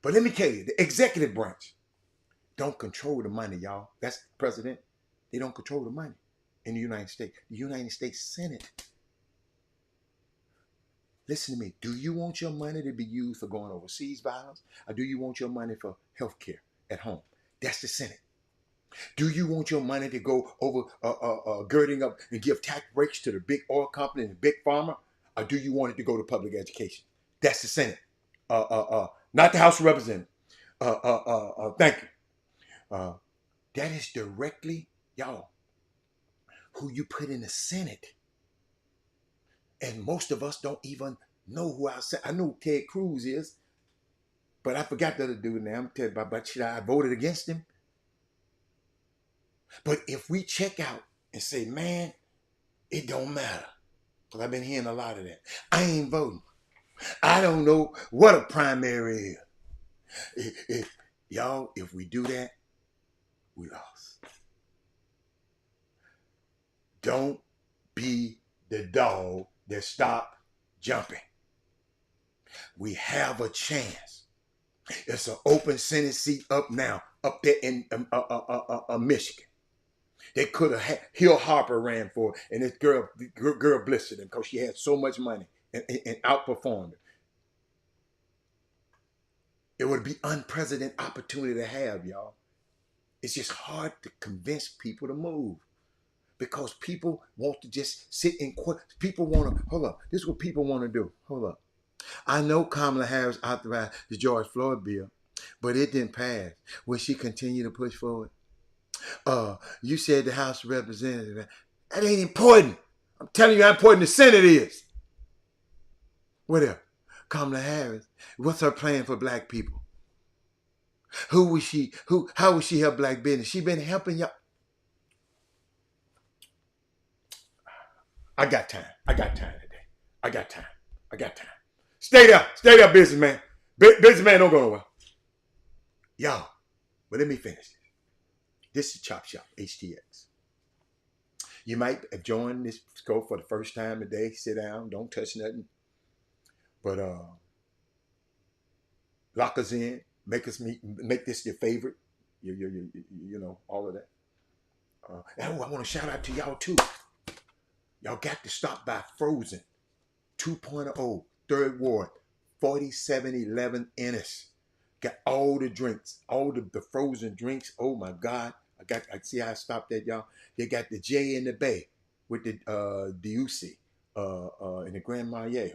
But let me tell you, the executive branch don't control the money, y'all. That's the president. They don't control the money in the United States. The United States Senate. Listen to me. Do you want your money to be used for going overseas violence? Or do you want your money for health care at home? That's the Senate. Do you want your money to go over girding up and give tax breaks to the big oil company and the big pharma? Or do you want it to go to public education? That's the Senate. Not the House of Representatives. Thank you. That is directly, y'all, who you put in the Senate. And most of us don't even know who our Senate. I know who Ted Cruz is, but I forgot the other dude now. I'm telling you about shit. I voted against him. But if we check out and say, man, it don't matter. Because I've been hearing a lot of that. I ain't voting. I don't know what a primary is. Y'all, if we do that, we lost. Don't be the dog that stopped jumping. We have a chance. It's an open Senate seat up now, up there in Michigan. They could have had, Hill Harper ran for it, and this girl blistered him because she had so much money and outperformed her. It would be unprecedented opportunity to have, y'all. It's just hard to convince people to move. because people want to just sit and people want to, hold up, this is what people want to do. Hold up. I know Kamala Harris authorized the George Floyd bill, but it didn't pass. Will she continue to push forward? You said the House of Representatives. That ain't important. I'm telling you how important the Senate is. What else? Kamala Harris. What's her plan for black people? How will she help black business? She been helping y'all. I got time. I got time today. I got time. I got time. Stay there, businessman. Businessman, don't go nowhere. Y'all, but let me finish this. This is Chop Shop Htx. You might have joined this scope for the first time today. Sit down, don't touch nothing. But lock us in, make this your favorite. You know, all of that. And I want to shout out to y'all too. Y'all got to stop by Frozen 2.0, Third Ward, 4711 Ennis. Got all the drinks, all the frozen drinks. Oh my God. I see how I stopped that, y'all. They got the J in the Bay with the Diusi and the Grand Marnier.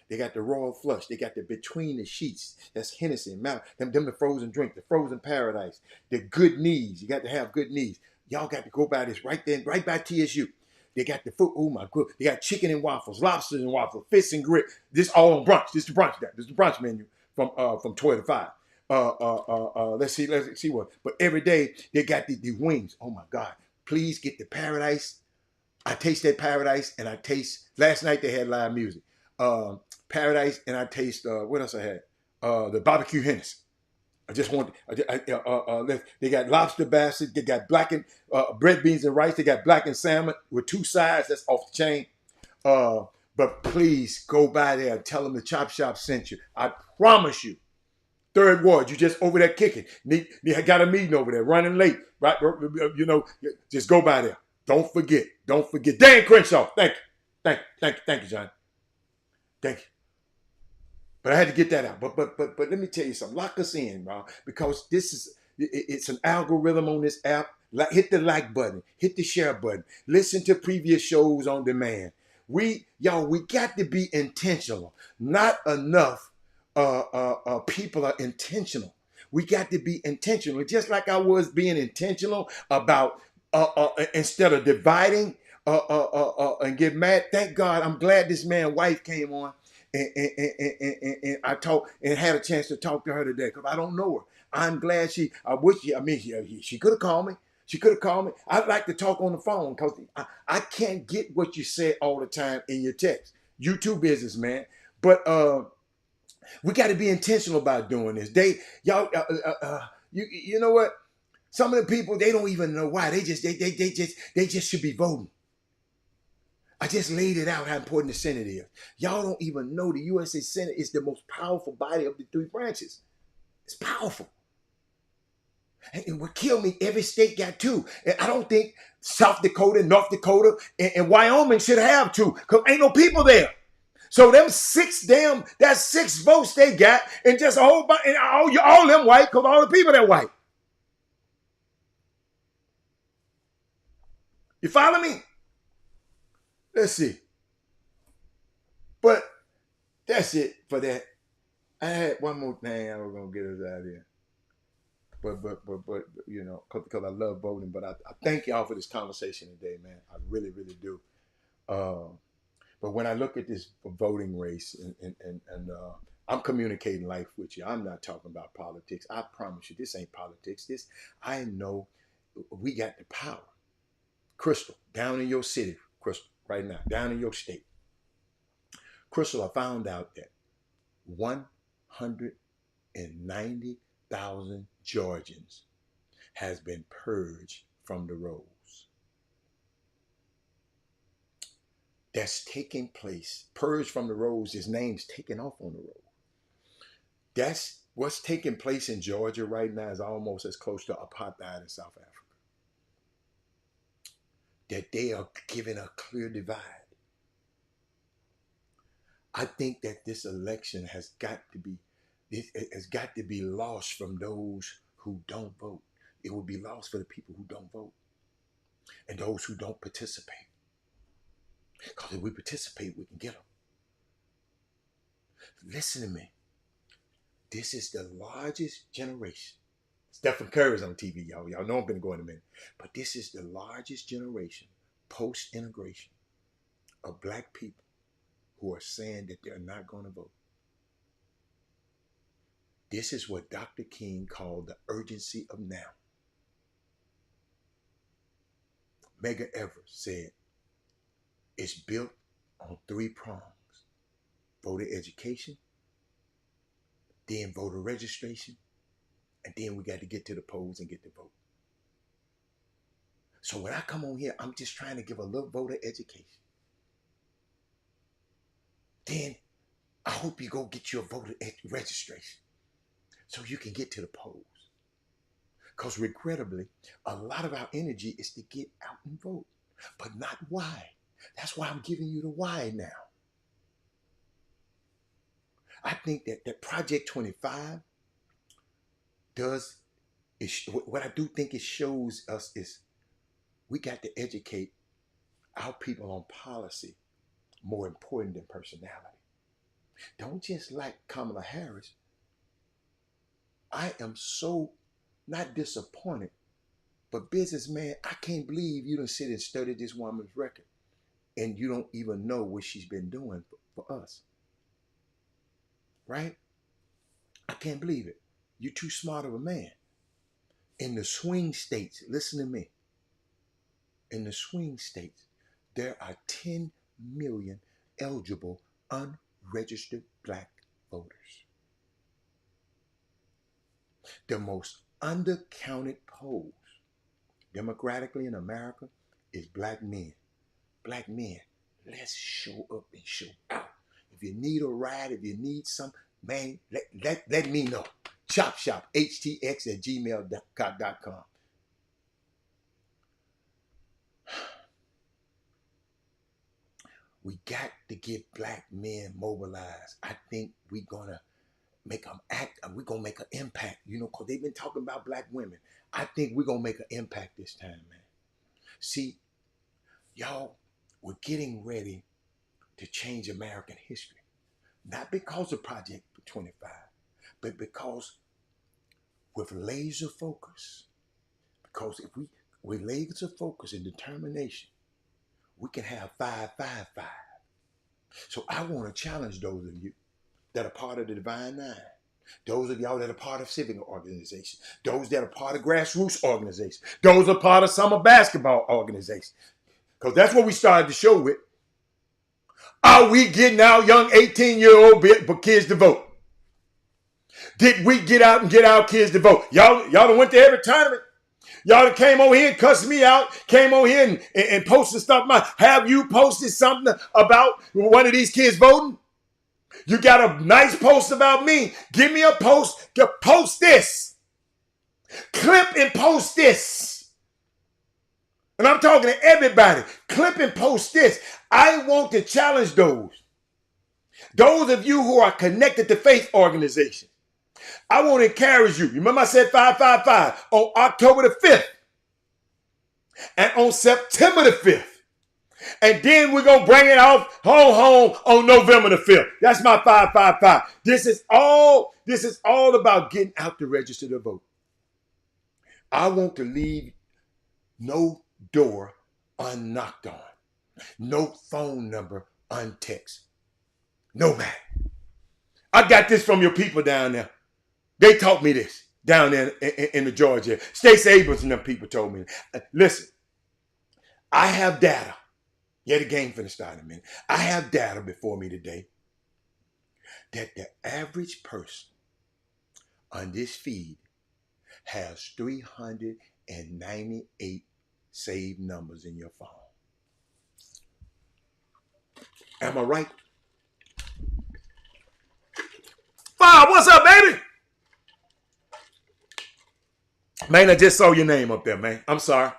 They got the Royal Flush. They got the Between the Sheets. That's Hennessy. Them the frozen drink, the Frozen Paradise. The Good Knees. You got to have good knees. Y'all got to go by this right there, right by TSU. They got the food. Oh my God. They got chicken and waffles, lobsters and waffles, fish and grit. This all on brunch. This is the brunch. This is the brunch menu from 12 to 5. Let's see what. But every day they got the wings. Oh my God. Please get the Paradise. I taste that Paradise and I taste, last night they had live music. Paradise and I taste, what else I had? The barbecue Hennessy. I just want, they got lobster basket. They got blackened bread, beans, and rice. They got blackened salmon with 2 sides. That's off the chain. But please go by there and tell them the Chop Shop sent you. I promise you. Third Ward, you just over there kicking. Got a meeting over there, running late. Right? You know, just go by there. Don't forget. Don't forget. Dan Crenshaw. Thank you. Thank you, John. Thank you. But I had to get that out. But let me tell you something. Lock us in, bro, because it's an algorithm on this app. Hit the like button. Hit the share button. Listen to previous shows on demand. We got to be intentional. Not enough people are intentional. We got to be intentional. Just like I was being intentional about instead of dividing and get mad. Thank God, I'm glad this man's wife came on and I talked and had a chance to talk to her today because I don't know her. I'm glad she could have called me. She could have called me. I'd like to talk on the phone because I can't get what you say all the time in your text. You too, business man. But we got to be intentional about doing this. You know what? Some of the people, they don't even know why. They just should be voting. I just laid it out how important the Senate is. Y'all don't even know the USA Senate is the most powerful body of the 3 branches. It's powerful. And what killed me, every state got 2. And I don't think South Dakota, North Dakota, and Wyoming should have 2 because ain't no people there. So that's 6 votes they got, and just a whole bunch, and all them white because all the people that white. You follow me? Let's see. But that's it for that. I had one more thing I was gonna get us out of here. But you know, because I love voting. But I thank y'all for this conversation today, man. I really, really do. But when I look at this voting race and I'm communicating life with you. I'm not talking about politics. I promise you, this ain't politics. I know we got the power. Crystal, down in your city, Crystal, right now, down in your state. Crystal, I found out that 190,000 Georgians has been purged from the rolls. That's taking place. Purged from the rolls, his name's taken off on the roll. That's what's taking place in Georgia right now is almost as close to apartheid in South Africa. That they are giving a clear divide. I think that this election has got to be lost from those who don't vote. It will be lost for the people who don't vote. and those who don't participate. Because if we participate, we can get them. Listen to me. This is the largest generation. Stephen Curry's on TV, y'all. Y'all know I'm going to go in a minute. But this is the largest generation post-integration of black people who are saying that they're not going to vote. This is what Dr. King called the urgency of now. Medgar Evers said it's built on 3 prongs: voter education, then voter registration, and then we got to get to the polls and get the vote. So when I come on here, I'm just trying to give a little voter education. Then I hope you go get your voter registration so you can get to the polls. Because regrettably, a lot of our energy is to get out and vote, but not why. That's why I'm giving you the why now. I think that Project 25 does, what I do think it shows us is we got to educate our people on policy more important than personality. Don't just like Kamala Harris. I am so not disappointed, but businessman, I can't believe you done sit and studied this woman's record and you don't even know what she's been doing for us. Right? I can't believe it. You're too smart of a man. In the swing states, listen to me. In the swing states, there are 10 million eligible unregistered black voters. The most undercounted polls democratically in America is black men. Black men, let's show up and show out. If you need a ride, if you need some, man, let me know. Chop Shop Htx at gmail.com. We got to get black men mobilized. I think we're going to make them act. We're going to make an impact, because they've been talking about black women. I think we're going to make an impact this time, man. See, y'all, we're getting ready to change American history. Not because of Project 25, but because with laser focus, because if we laser focus and determination, we can have 5-5-5. So I want to challenge those of you that are part of the Divine Nine, those of y'all that are part of civic organizations, those that are part of grassroots organizations, those that are part of summer basketball organizations, because that's what we started the show with. Are we getting our young 18-year-old kids to vote? Did we get out and get our kids to vote? Y'all done went to every tournament. Y'all done came over here and cussed me out, came over here and posted stuff. Have you posted something about one of these kids voting? You got a nice post about me. Give me a post. Post this. Clip and post this. And I'm talking to everybody. Clip and post this. I want to challenge those. Those of you who are connected to faith organizations. I want to encourage you. Remember I said 5-5-5 on October the 5th and on September the 5th. And then we're going to bring it off home on November the 5th. That's my 5-5-5. This is all about getting out to register to vote. I want to leave no door unknocked on. No phone number untexted. No matter. I got this from your people down there. They taught me this down there in the Georgia. Stacey Abrams and them people told me. Listen, I have data. Yeah, the game finna start in a minute. I have data before me today that the average person on this feed has 398 saved numbers in your phone. Am I right? Bob, what's up, baby? Man, I just saw your name up there, man. I'm sorry.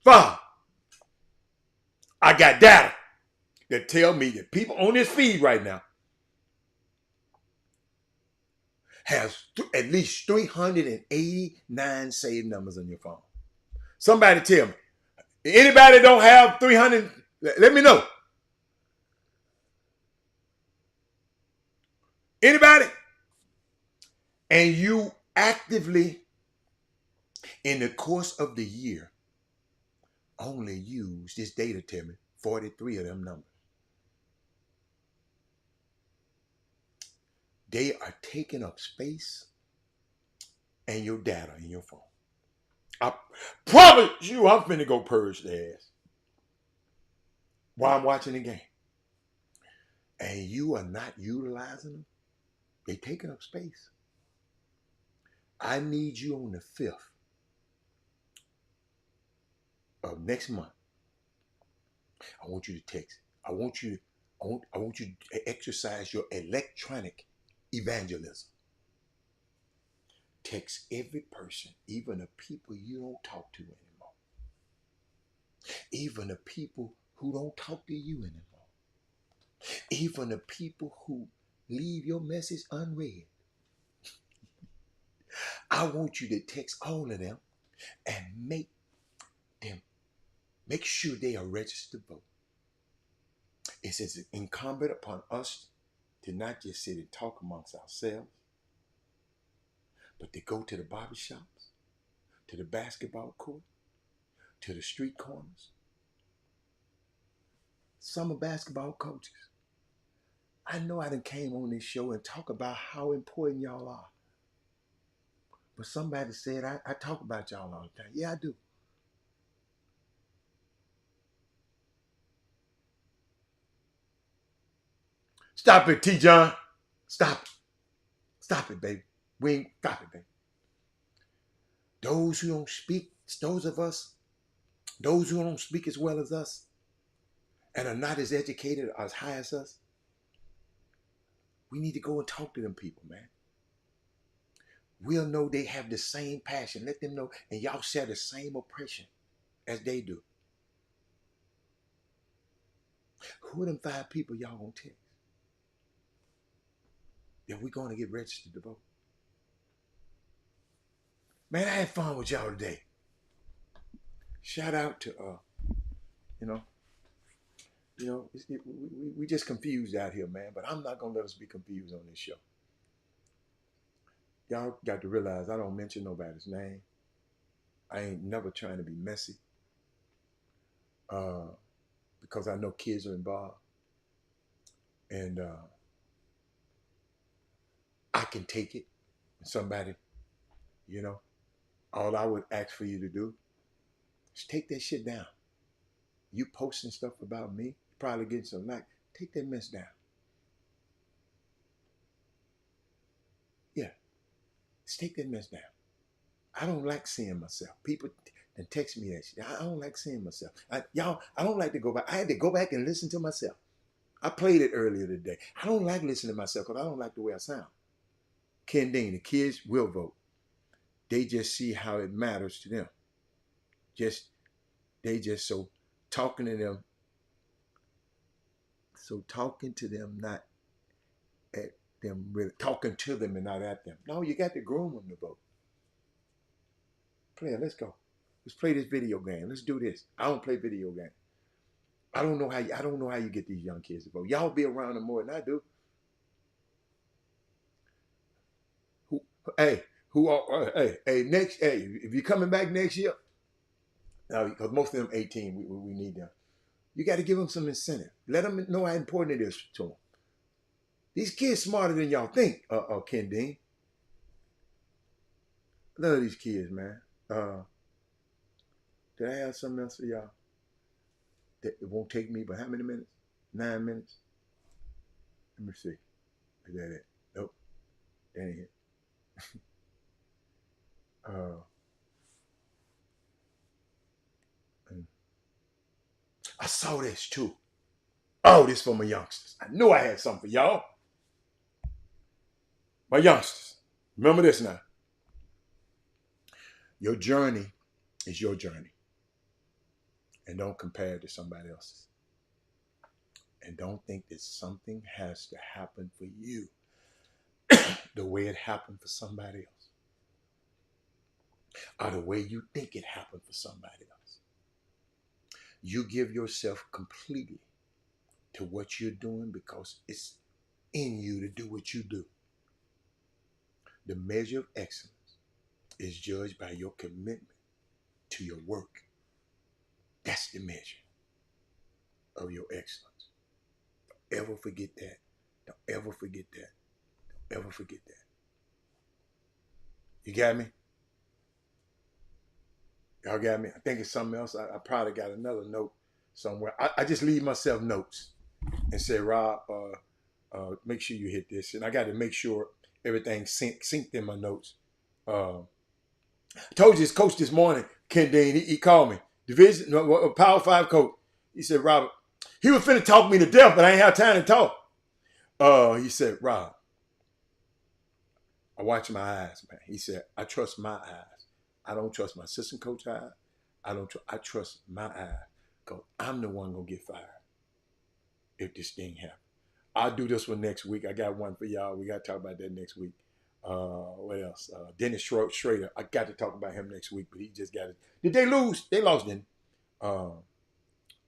Bob, I got data that tell me that people on this feed right now has at least 389 saved numbers on your phone. Somebody tell me, Anybody don't have 300, let me know. Anybody? And you actively, in the course of the year, only use this data, tell me, 43 of them numbers. They are taking up space and your data in your phone. I promise you I'm finna go purge the ass while I'm watching the game. And you are not utilizing them. They taking up space. I need you on the 5th of next month. I want you to text. I want you to exercise your electronic evangelism. Text every person, even the people you don't talk to anymore. Even the people who don't talk to you anymore. Even the people who leave your message unread. I want you to text all of them and make sure they are registered to vote. It's incumbent upon us to not just sit and talk amongst ourselves, but to go to the barbershops, to the basketball court, to the street corners. Some are basketball coaches. I know I done came on this show and talk about how important y'all are. But somebody said, I talk about y'all all the time. Yeah, I do. Stop it, T. John. Stop it. Stop it, baby. We ain't stop it, baby. Those who don't speak, those who don't speak as well as us and are not as educated or as high as us, we need to go and talk to them people, man. We'll know they have the same passion. Let them know, and y'all share the same oppression as they do. Who are them 5 people y'all gonna text that we're gonna get registered to vote? Man, I had fun with y'all today. Shout out to you know, we just confused out here, man. But I'm not gonna let us be confused on this show. Y'all got to realize I don't mention nobody's name. I ain't never trying to be messy, uh, because I know kids are involved, and I can take it. Somebody, you know, all I would ask for you to do is take that shit down. You posting stuff about me, probably getting some like, take that mess down. Yeah, just take that mess down. I don't like seeing myself. People and text me that shit. I don't like seeing myself. I don't like to go back. I had to go back and listen to myself. I played it earlier today. I don't like listening to myself because I don't like the way I sound. Ken Dean, the kids will vote. They just see how it matters to them. They just so talking to them. So talking to them, not at them, really talking to them and not at them. No, you got to groom them to vote. Player, let's go. Let's play this video game. Let's do this. I don't play video games. I don't know how you get these young kids to vote. Y'all be around them more than I do. Who, hey, who are next? Hey, if you're coming back next year, now because most of them 18, we need them. You got to give them some incentive. Let them know how important it is to them. These kids smarter than y'all think. Ken Dean. Love these kids, man. Did I have something else for y'all? That it won't take me but how many minutes? 9 minutes. Let me see. Is that it? Nope. That ain't it. Uh, I saw this too. Oh, this for my youngsters. I knew I had something for y'all. My youngsters, remember this now. Your journey is your journey. And don't compare it to somebody else's. And don't think that something has to happen for you the way it happened for somebody else. Or the way you think it happened for somebody else. You give yourself completely to what you're doing because it's in you to do what you do. The measure of excellence is judged by your commitment to your work. That's the measure of your excellence. Don't ever forget that. Don't ever forget that. Don't ever forget that. You got me? Y'all got me? I think it's something else. I probably got another note somewhere. I just leave myself notes and say, Rob, make sure you hit this. And I got to make sure everything synced in my notes. I told you this coach this morning, Ken Dean, he called me. Division, Power 5 coach. He said, Robert, he was finna talk me to death, but I ain't have time to talk. He said, Rob, I watch my eyes, man. He said, I trust my eyes. I don't trust my assistant coach eyes. I trust my eyes because I'm the one going to get fired if this thing happens. I'll do this one next week. I got one for y'all. We got to talk about that next week. What else? Dennis Schrader. I got to talk about him next week, but he just got it. Did they lose? They lost, didn't they?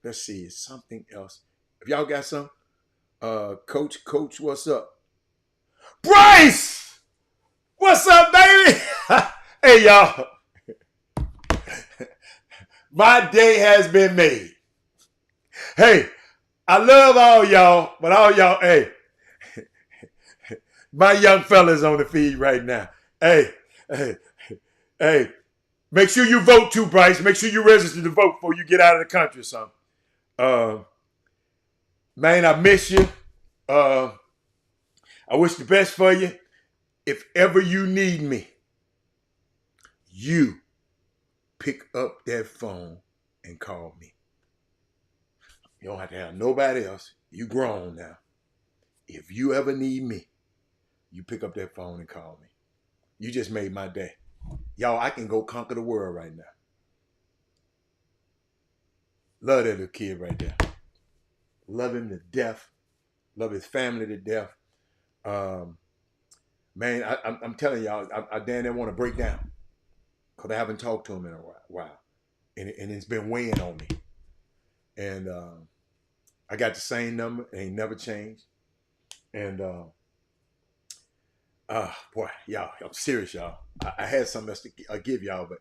Let's see. It's something else. If y'all got some, Coach, what's up? Bryce! What's up, baby? Hey, y'all. My day has been made. Hey, I love all y'all, but all y'all, hey, my young fellas on the feed right now. Hey, make sure you vote too, Bryce. Make sure you register to vote before you get out of the country or something. Man, I miss you. I wish the best for you. If ever you need me, you pick up that phone and call me. You don't have to have nobody else. You grown now. If you ever need me, you pick up that phone and call me. You just made my day. Y'all, I can go conquer the world right now. Love that little kid right there. Love him to death. Love his family to death. Man, I'm telling y'all, I damn near want to break down because I haven't talked to him in a while. And it's been weighing on me. And I got the same number. It ain't never changed. And boy, y'all, I'm serious, y'all. I had something else to give y'all, but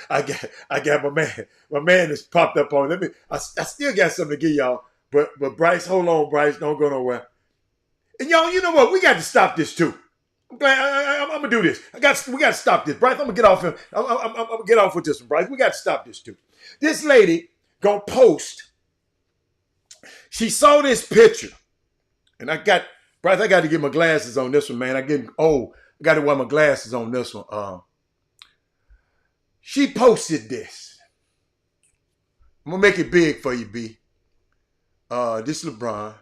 I got my man has popped up on. I still got something to give y'all, but Bryce, hold on, Bryce, don't go nowhere. And y'all, you know what? We got to stop this too. I'm gonna do this. We got to stop this, Bryce. I'm gonna get off him. I'm gonna get off with this one, Bryce. We got to stop this too. This lady gonna post. She saw this picture, and Bryce, I got to get my glasses on this one, man. I'm getting old. I got to wear my glasses on this one. She posted this. I'm gonna make it big for you, B. This LeBron.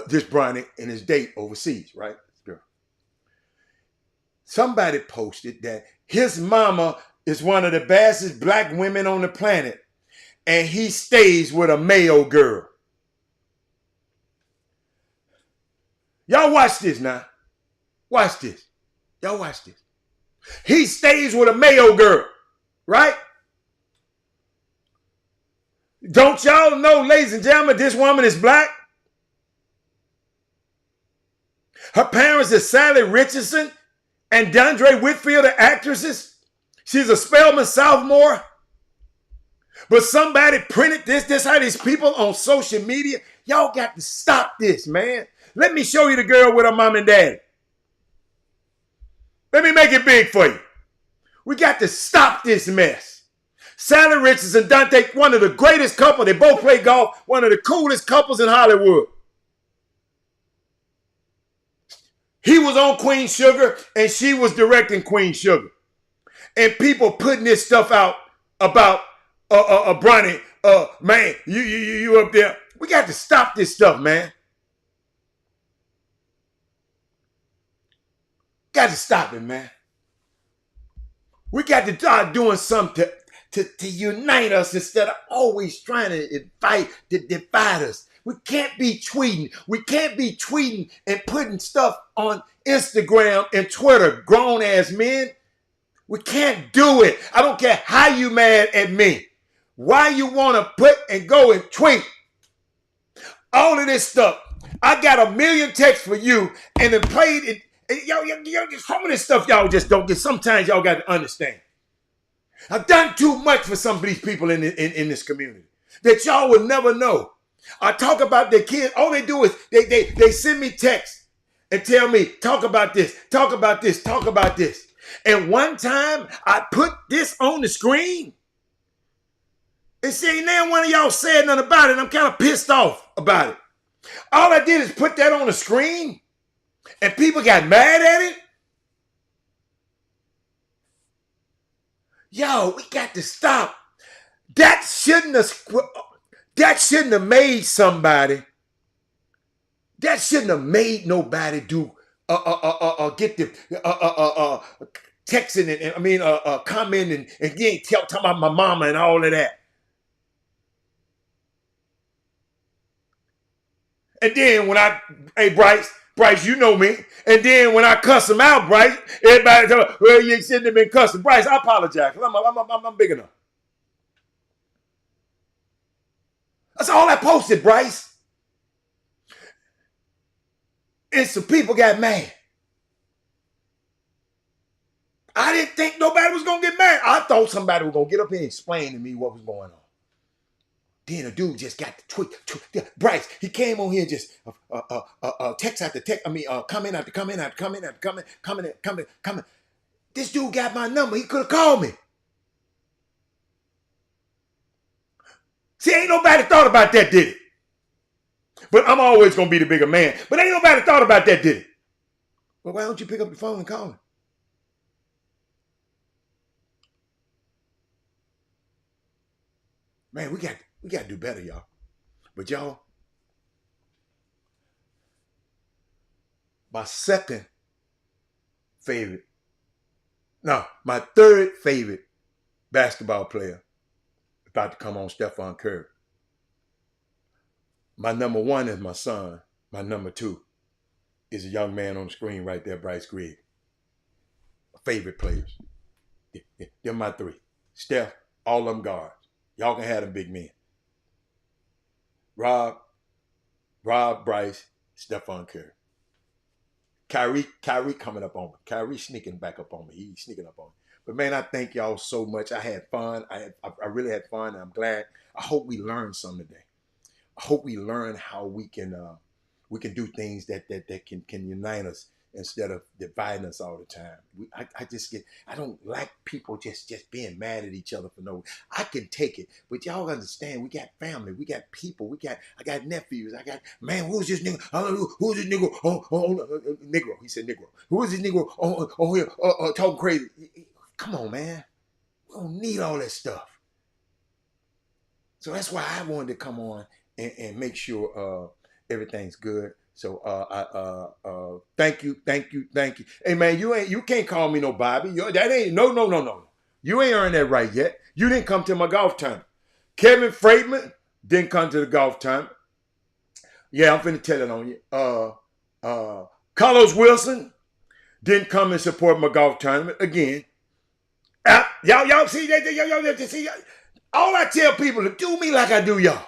This Bronny and his date overseas, right? Girl. Somebody posted that his mama is one of the baddest black women on the planet, and he stays with a Mayo girl. Y'all watch this now. Watch this. Y'all watch this. He stays with a Mayo girl, right? Don't y'all know, ladies and gentlemen, this woman is black? Her parents are Sally Richardson and DeAndre Whitfield, the actresses. She's a Spelman sophomore. But somebody printed this. This how these people on social media. Y'all got to stop this, man. Let me show you the girl with her mom and daddy. Let me make it big for you. We got to stop this mess. Sally Richardson and Dante, one of the greatest couples. They both play golf. One of the coolest couples in Hollywood. He was on Queen Sugar and she was directing Queen Sugar. And people putting this stuff out about Bronny, man, you up there. We got to stop this stuff, man. Got to stop it, man. We got to start doing something to unite us instead of always trying to divide us. We can't be tweeting. We can't be tweeting and putting stuff on Instagram and Twitter, grown ass men. We can't do it. I don't care how you mad at me. Why you want to put and go and tweet all of this stuff? I got a million texts for you and then played it. Y'all, some of this stuff y'all just don't get. Sometimes y'all got to understand. I've done too much for some of these people in this community that y'all would never know. I talk about their kids. All they do is they send me texts and tell me, talk about this, talk about this, talk about this. And one time I put this on the screen and see, now one of y'all said nothing about it. I'm kind of pissed off about it. All I did is put that on the screen and people got mad at it. Yo, we got to stop. That shouldn't have made somebody. That shouldn't have made nobody do get the texting and commenting and getting talking about my mama and all of that. And then when hey Bryce, you know me. And then when I cuss him out, Bryce, everybody tell, well, you shouldn't have been cussing. Bryce, I apologize. I'm big enough. That's all I posted, Bryce. And some people got mad. I didn't think nobody was going to get mad. I thought somebody was going to get up here and explain to me what was going on. Then a dude just got the tweet. Bryce, he came on here and just text after text. Comment after comment after comment after comment. This dude got my number. He could have called me. See, ain't nobody thought about that, did it? But I'm always going to be the bigger man. But ain't nobody thought about that, did it? Well, why don't you pick up the phone and call him? Man, we got to do better, y'all. But y'all, my third favorite basketball player about to come on, Stephon Curry. My number one is my son. My number two is a young man on the screen right there, Bryce Grigg. My favorite players. They're my three. Steph, all them guards. Y'all can have them big men. Rob, Bryce, Stephon Curry. Kyrie coming up on me. Kyrie sneaking back up on me. He's sneaking up on me. But man, I thank y'all so much. I had fun. I really had fun. And I'm glad. I hope we learned something today. I hope we learn how we can do things that can unite us instead of dividing us all the time. I don't like people just being mad at each other for no. I can take it, but y'all understand. We got family, we got people, I got nephews. I got man. Who's this nigga? Who's this nigga? Negro. He said Negro. Who is this Negro on here talking crazy? Come on, man. We don't need all that stuff. So that's why I wanted to come on and make sure everything's good. So thank you. Hey man, you can't call me no Bobby. That ain't no. You ain't earned that right yet. You didn't come to my golf tournament. Kevin Freitman didn't come to the golf tournament. Yeah, I'm finna tell it on you. Carlos Wilson didn't come and support my golf tournament again. Y'all see that? Y'all see. All I tell people to do me like I do y'all.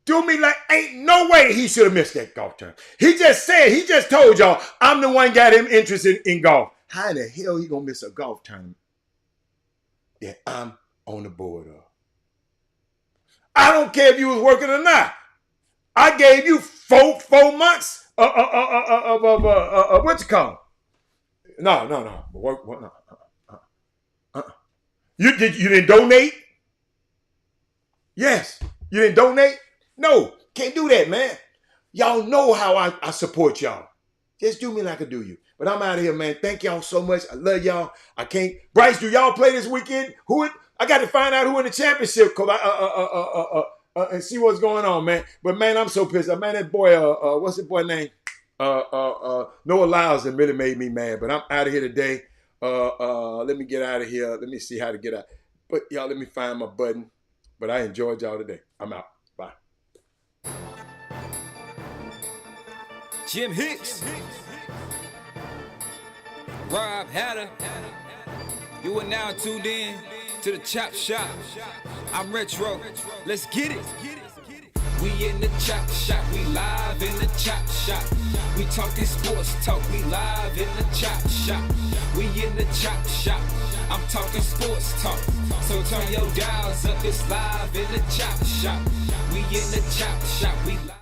Do me like ain't no way he should have missed that golf tournament. He just told y'all I'm the one got him interested in golf. How the hell he gonna miss a golf tournament that I'm on the board of? I don't care if you was working or not. I gave you four months of what you call? No. Work. No. You didn't donate? Yes. You didn't donate? No, can't do that, man. Y'all know how I support y'all. Just do me like I do you. But I'm out of here, man. Thank y'all so much. I love y'all. I can't. Bryce, do y'all play this weekend? I got to find out who in the championship and see what's going on, man. But man, I'm so pissed. Man, that boy, what's that boy name? Noah Lyles really made me mad. But I'm out of here today. Let me get out of here. Let me see how to get out. But y'all, let me find my button. But I enjoyed y'all today. I'm out. Bye. Jim Hicks. Rob Hatter. You are now tuned in to the Chop Shop. I'm Retro. Let's get it. We in the Chop Shop. We live in the Chop Shop. We talking sports talk. We live in the Chop Shop. We in the Chop Shop. I'm talking sports talk. So turn your dials up. It's live in the Chop Shop. We in the Chop Shop. We live.